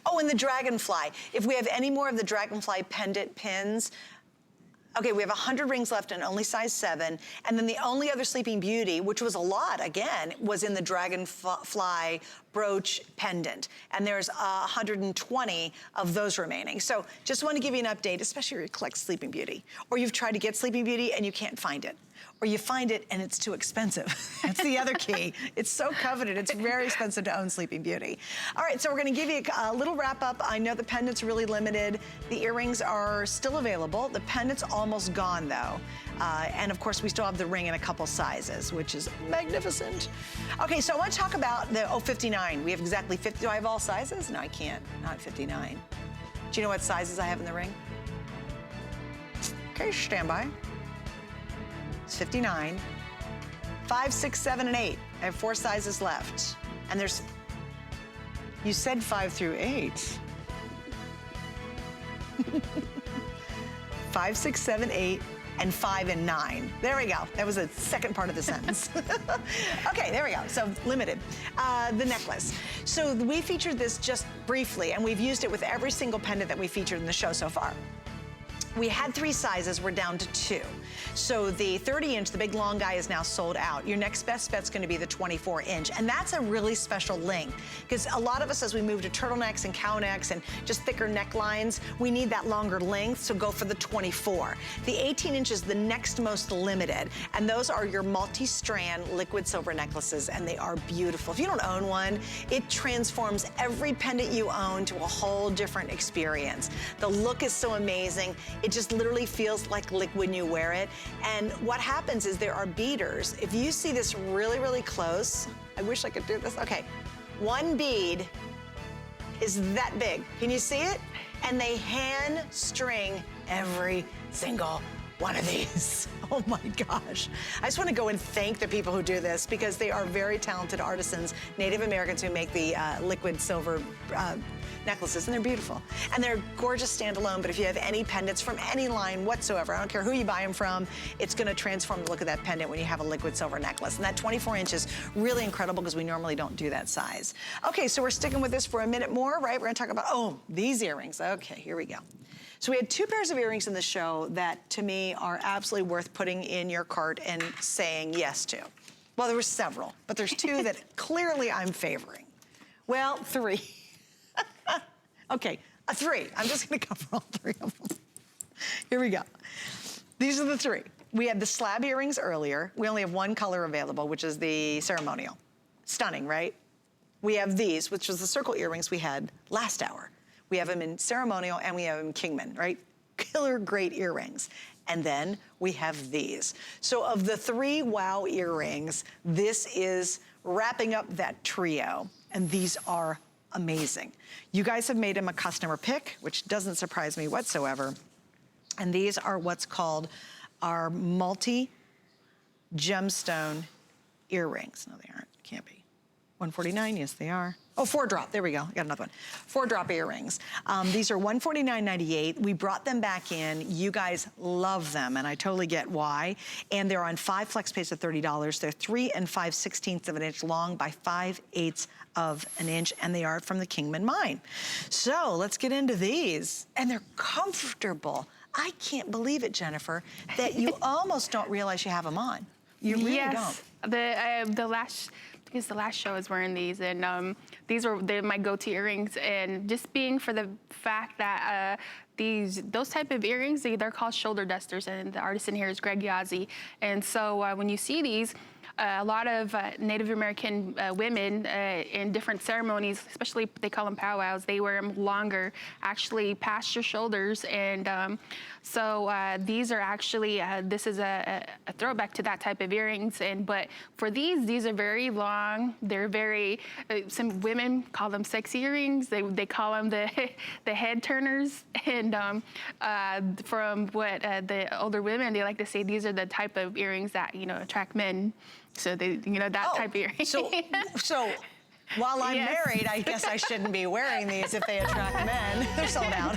Oh, and the dragonfly. If we have any more of the dragonfly pendant pins, okay, we have 100 rings left and only size 7. And then the only other Sleeping Beauty, which was a lot, again, was in the dragonfly brooch pendant. And there's 120 of those remaining. So just want to give you an update, especially if you collect Sleeping Beauty, or you've tried to get Sleeping Beauty and you can't find it. Or you find it and it's too expensive. That's the other key. It's so coveted, it's very expensive to own Sleeping Beauty. All right, so we're gonna give you a little wrap up. I know the pendant's really limited. The earrings are still available. The pendant's almost gone though. And of course we still have the ring in a couple sizes, which is magnificent. Okay, so I wanna talk about the 59. We have exactly 50, do I have all sizes? No, I can't, not 59. Do you know what sizes I have in the ring? Okay, stand by. It's 59, 5, 6, 7, and 8. I have 4 sizes left. And there's, you said 5 through 8. 5, 6, 7, 8, and 5 and 9. There we go. That was the second part of the sentence. Okay, there we go. So limited. The necklace. So we featured this just briefly, and we've used it with every single pendant that we featured in the show so far. We had 3 sizes, we're down to 2. So the 30-inch, the big long guy, is now sold out. Your next best bet's gonna be the 24-inch, and that's a really special length, because a lot of us, as we move to turtlenecks and cow necks and just thicker necklines, we need that longer length, so go for the 24. The 18-inch is the next most limited, and those are your multi-strand liquid silver necklaces, and they are beautiful. If you don't own one, it transforms every pendant you own to a whole different experience. The look is so amazing. It just literally feels like liquid when you wear it. And what happens is there are beaders. If you see this really, really close, I wish I could do this. Okay, 1 bead is that big. Can you see it? And they hand string every single one of these. Oh my gosh. I just want to go and thank the people who do this, because they are very talented artisans, Native Americans who make the liquid silver necklaces, and they're beautiful. And they're gorgeous standalone, but if you have any pendants from any line whatsoever, I don't care who you buy them from, it's gonna transform the look of that pendant when you have a liquid silver necklace. And that 24-inch is really incredible, because we normally don't do that size. Okay, so we're sticking with this for a minute more, right? We're gonna talk about, oh, these earrings. Okay, here we go. So we had 2 pairs of earrings in the show that, to me, are absolutely worth putting in your cart and saying yes to. Well, there were several, but there's 2 that clearly I'm favoring. Well, 3. Okay, 3. I'm just gonna cover all 3 of them. Here we go. These are the 3. We had the slab earrings earlier. We only have 1 color available, which is the ceremonial. Stunning, right? We have these, which was the circle earrings we had last hour. We have them in ceremonial and we have them in Kingman, right? killer great earrings. And then we have these. So of the 3 wow earrings, this is wrapping up that trio. And these are amazing. You guys have made them a customer pick, which doesn't surprise me whatsoever. And these are what's called our multi-gemstone earrings. No, they aren't, can't be. $149, yes they are. Oh, 4-drop, there we go, got another one. 4-drop earrings. These are $149.98. We brought them back in. You guys love them, and I totally get why. And they're on 5 flex pays of $30. They're 3 5/16 of an inch long by 5/8 of an inch, and they are from the Kingman mine. So let's get into these. And they're comfortable. I can't believe it, Jennifer, that you almost don't realize you have them on. You really don't. Because the last show I was wearing these, and these were my go-to earrings, and just being for the fact that those type of earrings, they're called shoulder dusters, and the artist in here is Greg Yazzie. And so when you see these, a lot of Native American women in different ceremonies, especially they call them powwows, they wear them longer, actually past your shoulders. And so these are actually, this is a throwback to that type of earrings. But for these are very long. They're very, some women call them sexy earrings. They call them the head turners. And from what the older women, they like to say these are the type of earrings that, attract men. So they, that type of earring. So while I'm married, I guess I shouldn't be wearing these if they attract men. They're sold out.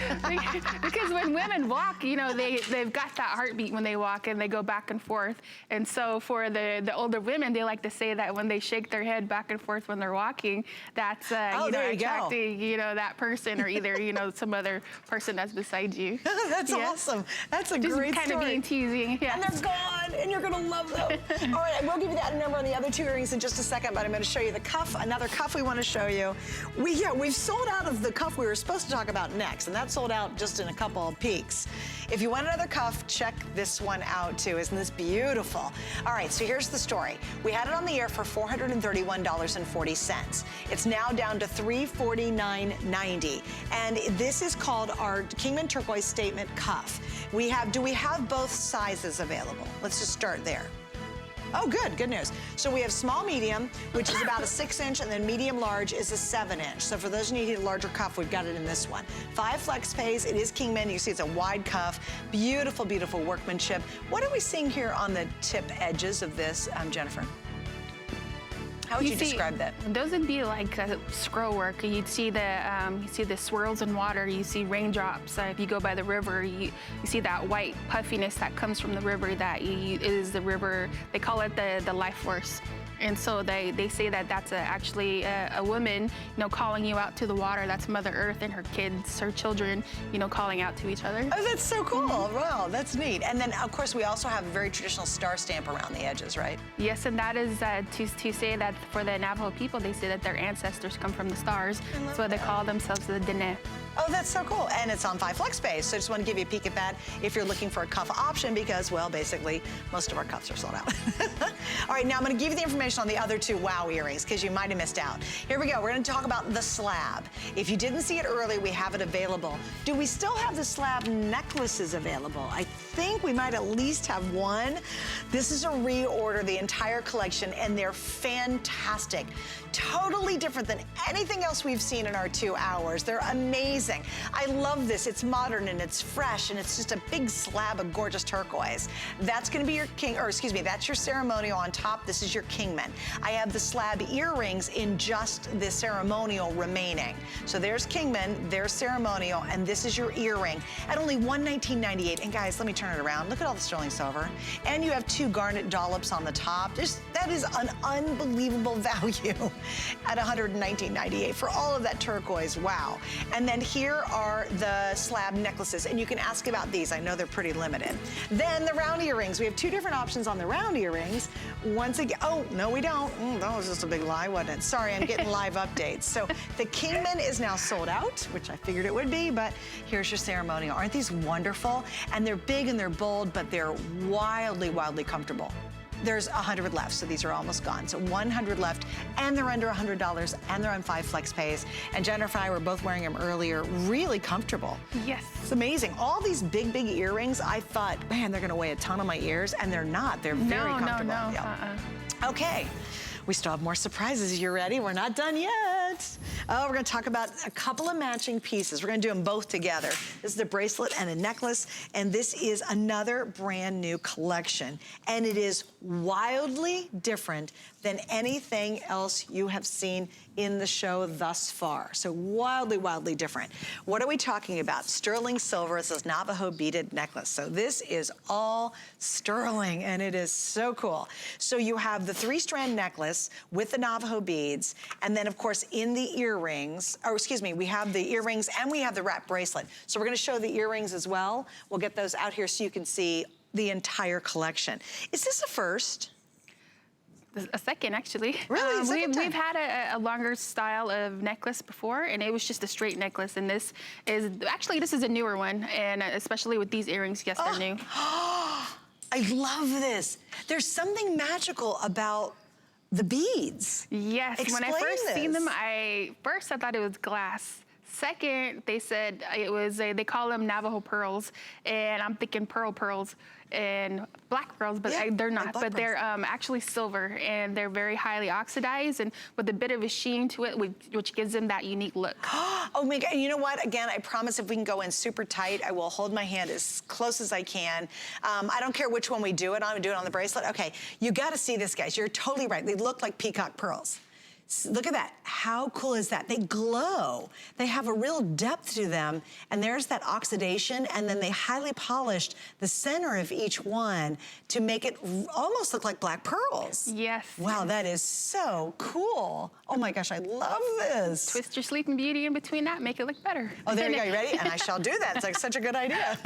Because when women walk, they've got that heartbeat when they walk, and they go back and forth. And so for the older women, they like to say that when they shake their head back and forth when they're walking, that's attracting that person, or either some other person that's beside you. That's awesome. That's a just great kind story. of being teasing. Yeah. And they're gone, and you're gonna love them. All right, we'll give you that number on the other 2 earrings in just a second, but I'm gonna show you the cuff, another cuff we want to show you. We've sold out of the cuff we were supposed to talk about next, and that sold out just in a couple of peeks. If you want another cuff, check this one out too. Isn't this beautiful? All right, so here's the story. We had it on the air for $431.40. It's now down to $349.90, and this is called our Kingman Turquoise Statement Cuff. Do we have both sizes available? Let's just start there. Oh, good news. So we have small medium, which is about a 6-inch, and then medium large is a 7-inch. So for those of you who need a larger cuff, we've got it in this one. 5 flex pays, it is Kingman. You see it's a wide cuff, beautiful, beautiful workmanship. What are we seeing here on the tip edges of this, Jennifer? How would you describe that? Those would be like scroll work. You'd see the swirls in water. You see raindrops. If you go by the river, you see that white puffiness that comes from the river. That is the river. They call it the life force. And so they say that that's actually a woman, calling you out to the water. That's Mother Earth and her kids, her children, calling out to each other. Oh, that's so cool. Mm-hmm. Wow, that's neat. And then, of course, we also have a very traditional star stamp around the edges, right? Yes, and that is to say that for the Navajo people, they say that their ancestors come from the stars. So they call themselves the Dene. Oh, that's so cool. And it's on 5 flex pays. So I just want to give you a peek at that if you're looking for a cuff option, because, well, basically, most of our cuffs are sold out. All right, now I'm going to give you the information on the other 2 wow earrings, because you might have missed out. Here we go. We're going to talk about the slab. If you didn't see it early, we have it available. Do we still have the slab necklaces available? I think we might at least have one. This is a reorder, the entire collection, and they're fantastic. Totally different than anything else we've seen in our 2 hours. They're amazing. I love this. It's modern and it's fresh, and it's just a big slab of gorgeous turquoise. That's going to be your that's your ceremonial on top. This is your Kingman. I have the slab earrings in just the ceremonial remaining. So there's Kingman, there's ceremonial, and this is your earring at only $119.98. And guys, let me turn it around. Look at all the sterling silver. And you have 2 garnet dollops on the top. That is an unbelievable value at $119.98 for all of that turquoise. Wow. And then here are the slab necklaces, and you can ask about these. I know they're pretty limited. Then the round earrings. We have 2 different options on the round earrings. Once again, oh, no, we don't. That was just a big lie, wasn't it? Sorry, I'm getting live updates. So the Kingman is now sold out, which I figured it would be, but here's your ceremonial. Aren't these wonderful? And they're big and they're bold, but they're wildly, wildly comfortable. There's 100 left, so these are almost gone. So 100 left, and they're under $100, and they're on 5 flex pays. And Jennifer and I were both wearing them earlier. Really comfortable. Yes. It's amazing. All these big, big earrings, I thought, man, they're gonna weigh a ton on my ears, and they're not. They're very comfortable. No. Yep. Okay. We still have more surprises. You ready? We're not done yet. Oh, we're gonna talk about a couple of matching pieces. We're gonna do them both together. This is a bracelet and a necklace, and this is another brand new collection. And it is wildly different than anything else you have seen in the show thus far. So wildly, wildly different. What are we talking about? Sterling silver. It says Navajo beaded necklace. So this is all sterling, and it is so cool. So you have the 3-strand necklace with the Navajo beads, and then of course in the earrings, or excuse me, we have the earrings and we have the wrap bracelet. So we're gonna show the earrings as well. We'll get those out here so you can see the entire collection. Is this a first? A second, actually. Really? We've had a longer style of necklace before, and it was just a straight necklace. And this is a newer one, and especially with these earrings, yes, they're new. I love this. There's something magical about the beads. Yes, Explain when I first seen them, this. I thought it was glass. Second, they said it was, they call them Navajo pearls, and I'm thinking pearls and black pearls, but Yeah, they're like not. black But they're actually silver, and they're very highly oxidized, and with a bit of a sheen to it, which gives them that unique look. Oh my God, you know what? Again, I promise if we can go in super tight, I will hold my hand as close as I can. I don't care which one we do it on. We do it on the bracelet. Okay, you gotta see this, guys. You're totally right. They look like peacock pearls. Look at that. How cool is that? They glow. They have a real depth to them, and there's that oxidation, and then they highly polished the center of each one to make it almost look like black pearls. Yes. Wow, that is so cool. Oh my gosh, I love this. Twist your Sleeping Beauty in between that, make it look better. Oh, there you go. You ready? And I shall do that. It's like such a good idea.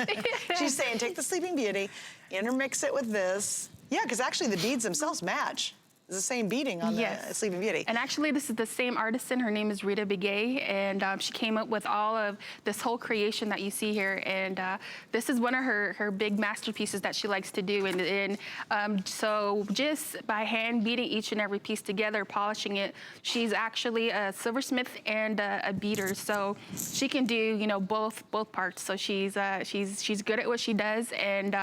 She's saying, take the Sleeping Beauty, intermix it with this. Yeah, because actually the beads themselves match. It's the same beading on the Sleeping Beauty. And actually, this is the same artisan. Her name is Rita Begay, and she came up with all of this whole creation that you see here. And this is one of her big masterpieces that she likes to do. And so just by hand beating each and every piece together, polishing it, she's actually a silversmith and a beater. So she can do, both parts. So she's good at what she does. And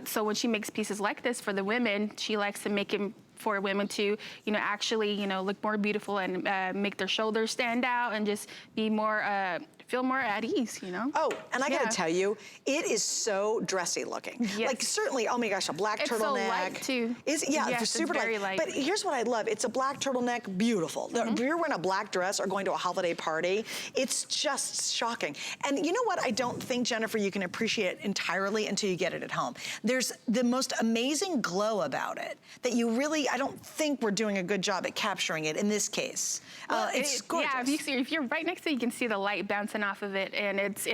so when she makes pieces like this for the women, she likes to make them for women to, actually, look more beautiful and make their shoulders stand out and just be more, feel more at ease, Oh, and I gotta tell you, it is so dressy looking. Yes. Like certainly, oh my gosh, a black turtleneck. It's so light too. Yes, it's super very light. But here's what I love. It's a black turtleneck, beautiful. If you're wearing a black dress or going to a holiday party, it's just shocking. And you know what I don't think, Jennifer, you can appreciate entirely until you get it at home. There's the most amazing glow about it that you really, I don't think we're doing a good job at capturing it in this case. Well, it's gorgeous. Yeah, if you're right next to it, you can see the light bouncing off of it, and it's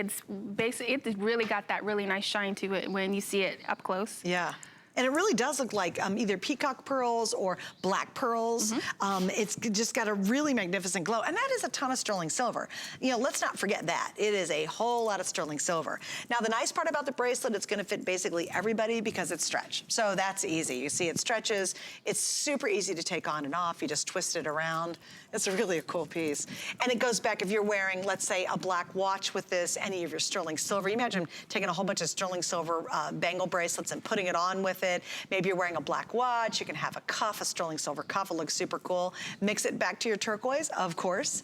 basically, it's really got that really nice shine to it when you see it up close. Yeah. And it really does look like either peacock pearls or black pearls. It's just got a really magnificent glow. And that is a ton of sterling silver. Let's not forget that. It is a whole lot of sterling silver. Now, the nice part about the bracelet, it's gonna fit basically everybody because it's stretch. So that's easy. You see it stretches. It's super easy to take on and off. You just twist it around. It's really a cool piece. And it goes back, if you're wearing, let's say, a black watch with this, any of your sterling silver. You imagine taking a whole bunch of sterling silver bangle bracelets and putting it on with it. Maybe you're wearing a black watch. You can have a cuff, a sterling silver cuff. It looks super cool. Mix it back to your turquoise, of course.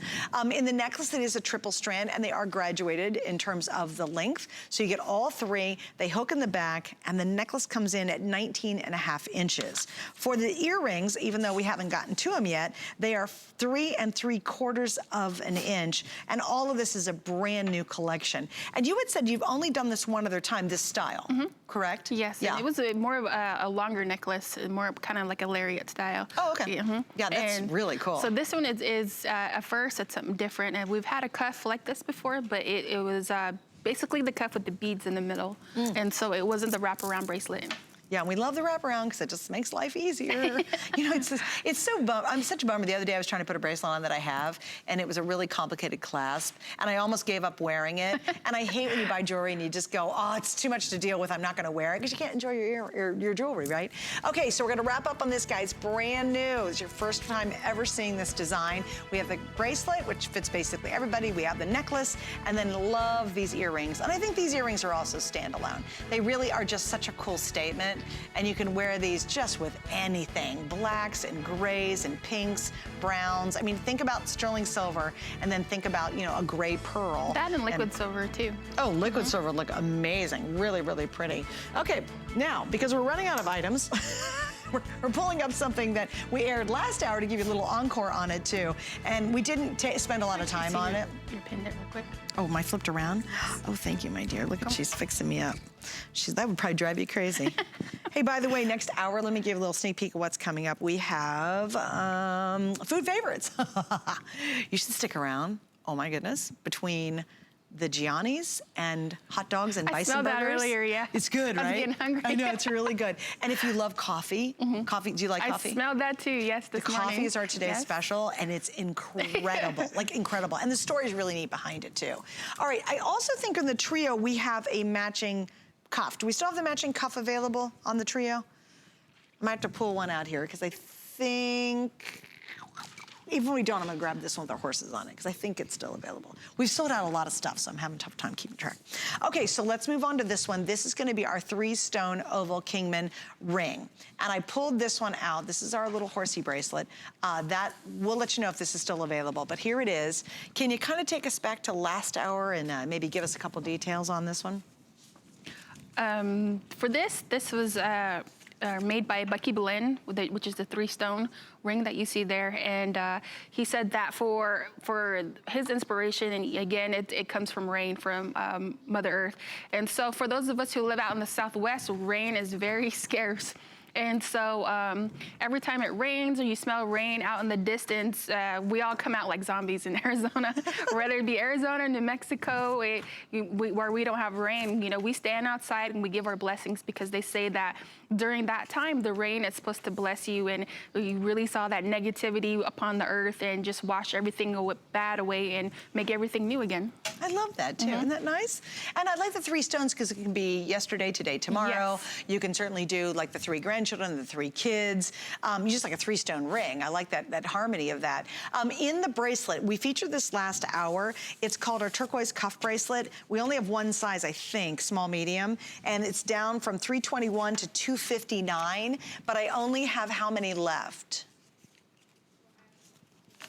In the necklace, it is a triple strand, and they are graduated in terms of the length. So you get all 3. They hook in the back, and the necklace comes in at 19.5 inches. For the earrings, even though we haven't gotten to them yet, they are 3 3¾ of an inch, and all of this is a brand new collection. And you had said you've only done this one other time, this style, correct? Yes, Yeah. and it was more of a longer necklace, more kind of like a lariat style. Oh, okay. Yeah, that's really cool. So this one is at first, it's something different, and we've had a cuff like this before, but it was basically the cuff with the beads in the middle, and so it wasn't the wraparound bracelet. Yeah, and we love the wraparound because it just makes life easier. You know, it's so I'm such a bummer. The other day I was trying to put a bracelet on that I have, and it was a really complicated clasp, and I almost gave up wearing it. And I hate when you buy jewelry and you just go, oh, it's too much to deal with. I'm not going to wear it because you can't enjoy your jewelry, right? Okay, so we're going to wrap up on this, guys. Brand new. It's your first time ever seeing this design. We have the bracelet, which fits basically everybody. We have the necklace, and then love these earrings. And I think these earrings are also standalone. They really are just such a cool statement. And you can wear these just with anything. Blacks and grays and pinks, browns. I mean, think about sterling silver and then think about, you know, a gray pearl. That and liquid silver too. Oh, liquid silver look amazing. Really, really pretty. Okay, now, because we're running out of items, we're pulling up something that we aired last hour to give you a little encore on it too. And we didn't spend a lot of time on it. Your pendant real quick. Oh, am I flipped around? Oh, thank you, my dear. Look at, she's fixing me up. That would probably drive you crazy. Hey, by the way, next hour, let me give you a little sneak peek of what's coming up. We have food favorites. You should stick around. Oh my goodness. Between the Gianni's and hot dogs and bison burgers. I smelled that earlier, yeah. It's good, right? I was getting hungry. I know, it's really good. And if you love coffee, coffee, do you like coffee? I smelled that too, yes, this morning. The coffees are today's special, and it's incredible, like incredible. And the story is really neat behind it too. All right, I also think in the trio, we have a matching cuff. Do we still have the matching cuff available on the trio? I might have to pull one out here, because I think, even when we don't, I'm gonna grab this one with our horses on it, because I think it's still available. We've sold out a lot of stuff, so I'm having a tough time keeping track. Okay, so let's move on to this one. This is gonna be our 3-stone oval Kingman ring. And I pulled this one out. This is our little horsey bracelet. We'll let you know if this is still available, but here it is. Can you kind of take us back to last hour and maybe give us a couple details on this one? For this was made by Bucky Boleyn, which is the 3-stone ring that you see there. And he said that for his inspiration, and again, it comes from rain, from Mother Earth. And so for those of us who live out in the Southwest, rain is very scarce. And so every time it rains or you smell rain out in the distance, we all come out like zombies in Arizona. Whether it be Arizona, New Mexico, where we don't have rain, you know, we stand outside and we give our blessings, because they say that during that time, the rain is supposed to bless you, and you really saw that negativity upon the earth and just wash everything bad away and make everything new again. I love that too. Isn't that nice? And I like the 3 stones because it can be yesterday, today, tomorrow. Yes. You can certainly do like the 3 grandchildren, the 3 kids. Just like a 3-stone ring. I like that harmony of that. In the bracelet, we featured this last hour. It's called our turquoise cuff bracelet. We only have one size, I think, small, medium, and it's down from $321 to $259. But I only have how many left?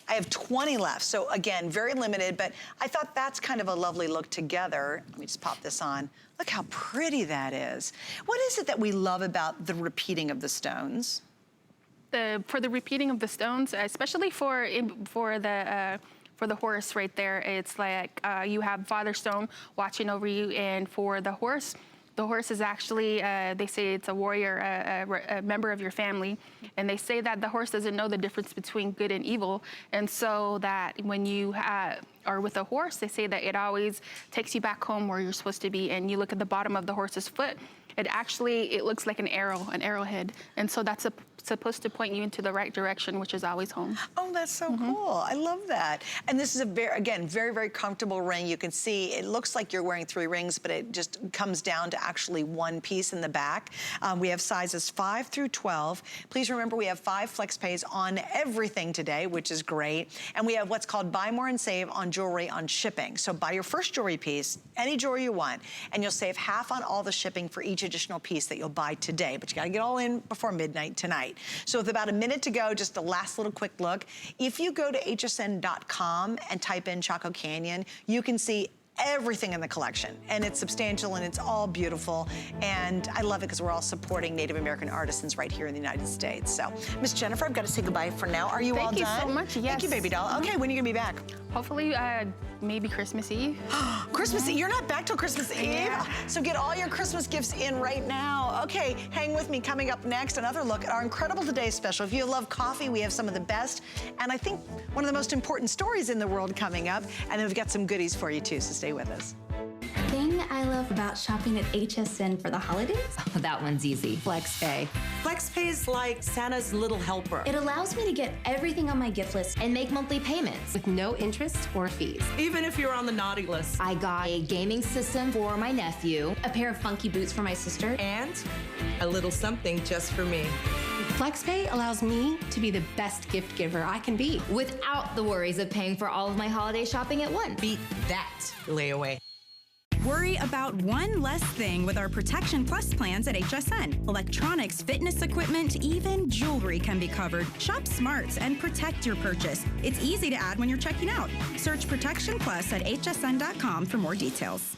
I have 20 left, so again, very limited, but I thought that's kind of a lovely look together. Let me just pop this on. Look how pretty that is. What is it that we love about the repeating of the stones? For the repeating of the stones, especially for the horse right there, it's like you have Father Stone watching over you, and for the horse is actually, they say it's a warrior, a member of your family. And they say that the horse doesn't know the difference between good and evil. And so that when you are with a horse, they say that it always takes you back home where you're supposed to be. And you look at the bottom of the horse's foot, it looks like an arrowhead. And so that's supposed to point you into the right direction, which is always home. Oh, that's so cool. I love that. And this is again, very, very comfortable ring. You can see it looks like you're wearing 3 rings, but it just comes down to actually 1 piece in the back. We have sizes 5 through 12. Please remember, we have 5 flex pays on everything today, which is great. And we have what's called buy more and save on jewelry on shipping. So buy your first jewelry piece, any jewelry you want, and you'll save half on all the shipping for each additional piece that you'll buy today. But you gotta get all in before midnight tonight. So with about a minute to go, just a last little quick look. If you go to hsn.com and type in Chaco Canyon, you can see everything in the collection, and it's substantial and it's all beautiful, and I love it because we're all supporting Native American artisans right here in the United States. So, Miss Jennifer, I've got to say goodbye for now. Are you all done? Thank you so much. Yes. Thank you, baby doll. Okay, when are you gonna be back? Hopefully, maybe Christmas Eve. Christmas Eve? You're not back till Christmas Eve? Yeah. So get all your Christmas gifts in right now. Okay, hang with me. Coming up next, another look at our Incredible Today special. If you love coffee, we have some of the best, and I think one of the most important stories in the world coming up, and then we've got some goodies for you too, so stay with us. The thing I love about shopping at HSN for the holidays? Oh, that one's easy. FlexPay. FlexPay is like Santa's little helper. It allows me to get everything on my gift list And make monthly payments with no interest or fees. Even if you're on the naughty list. I got a gaming system for my nephew, a pair of funky boots for my sister, And a little something just for me. FlexPay allows me to be the best gift giver I can be. without the worries of paying for all of my holiday shopping at once. Beat that layaway. Worry about one less thing with our Protection Plus plans at HSN. Electronics, fitness equipment, even jewelry can be covered. Shop smart and protect your purchase. It's easy to add when you're checking out. Search Protection Plus at hsn.com for more details.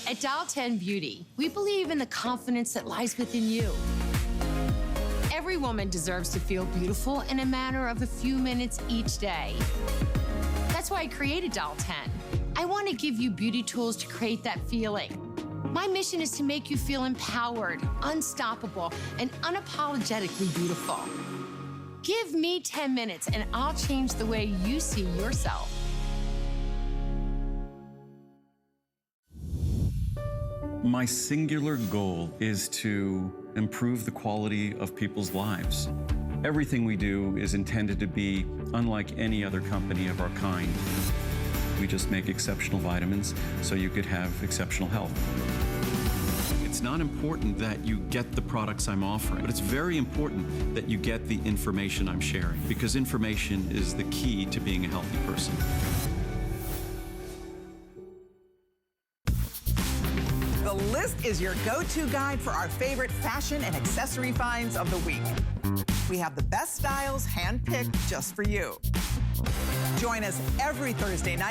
At Dial 10 Beauty, we believe in the confidence that lies within you. Every woman deserves to feel beautiful in a matter of a few minutes each day. That's why I created Dial 10. I want to give you beauty tools to create that feeling. My mission is to make you feel empowered, unstoppable, and unapologetically beautiful. Give me 10 minutes and I'll change the way you see yourself. My singular goal is to improve the quality of people's lives. Everything we do is intended to be unlike any other company of our kind. We just make exceptional vitamins so you could have exceptional health. It's not important that you get the products I'm offering, but it's very important that you get the information I'm sharing, because information is the key to being a healthy person. The List is your go-to guide for our favorite fashion and accessory finds of the week. We have the best styles handpicked just for you. Join us every Thursday night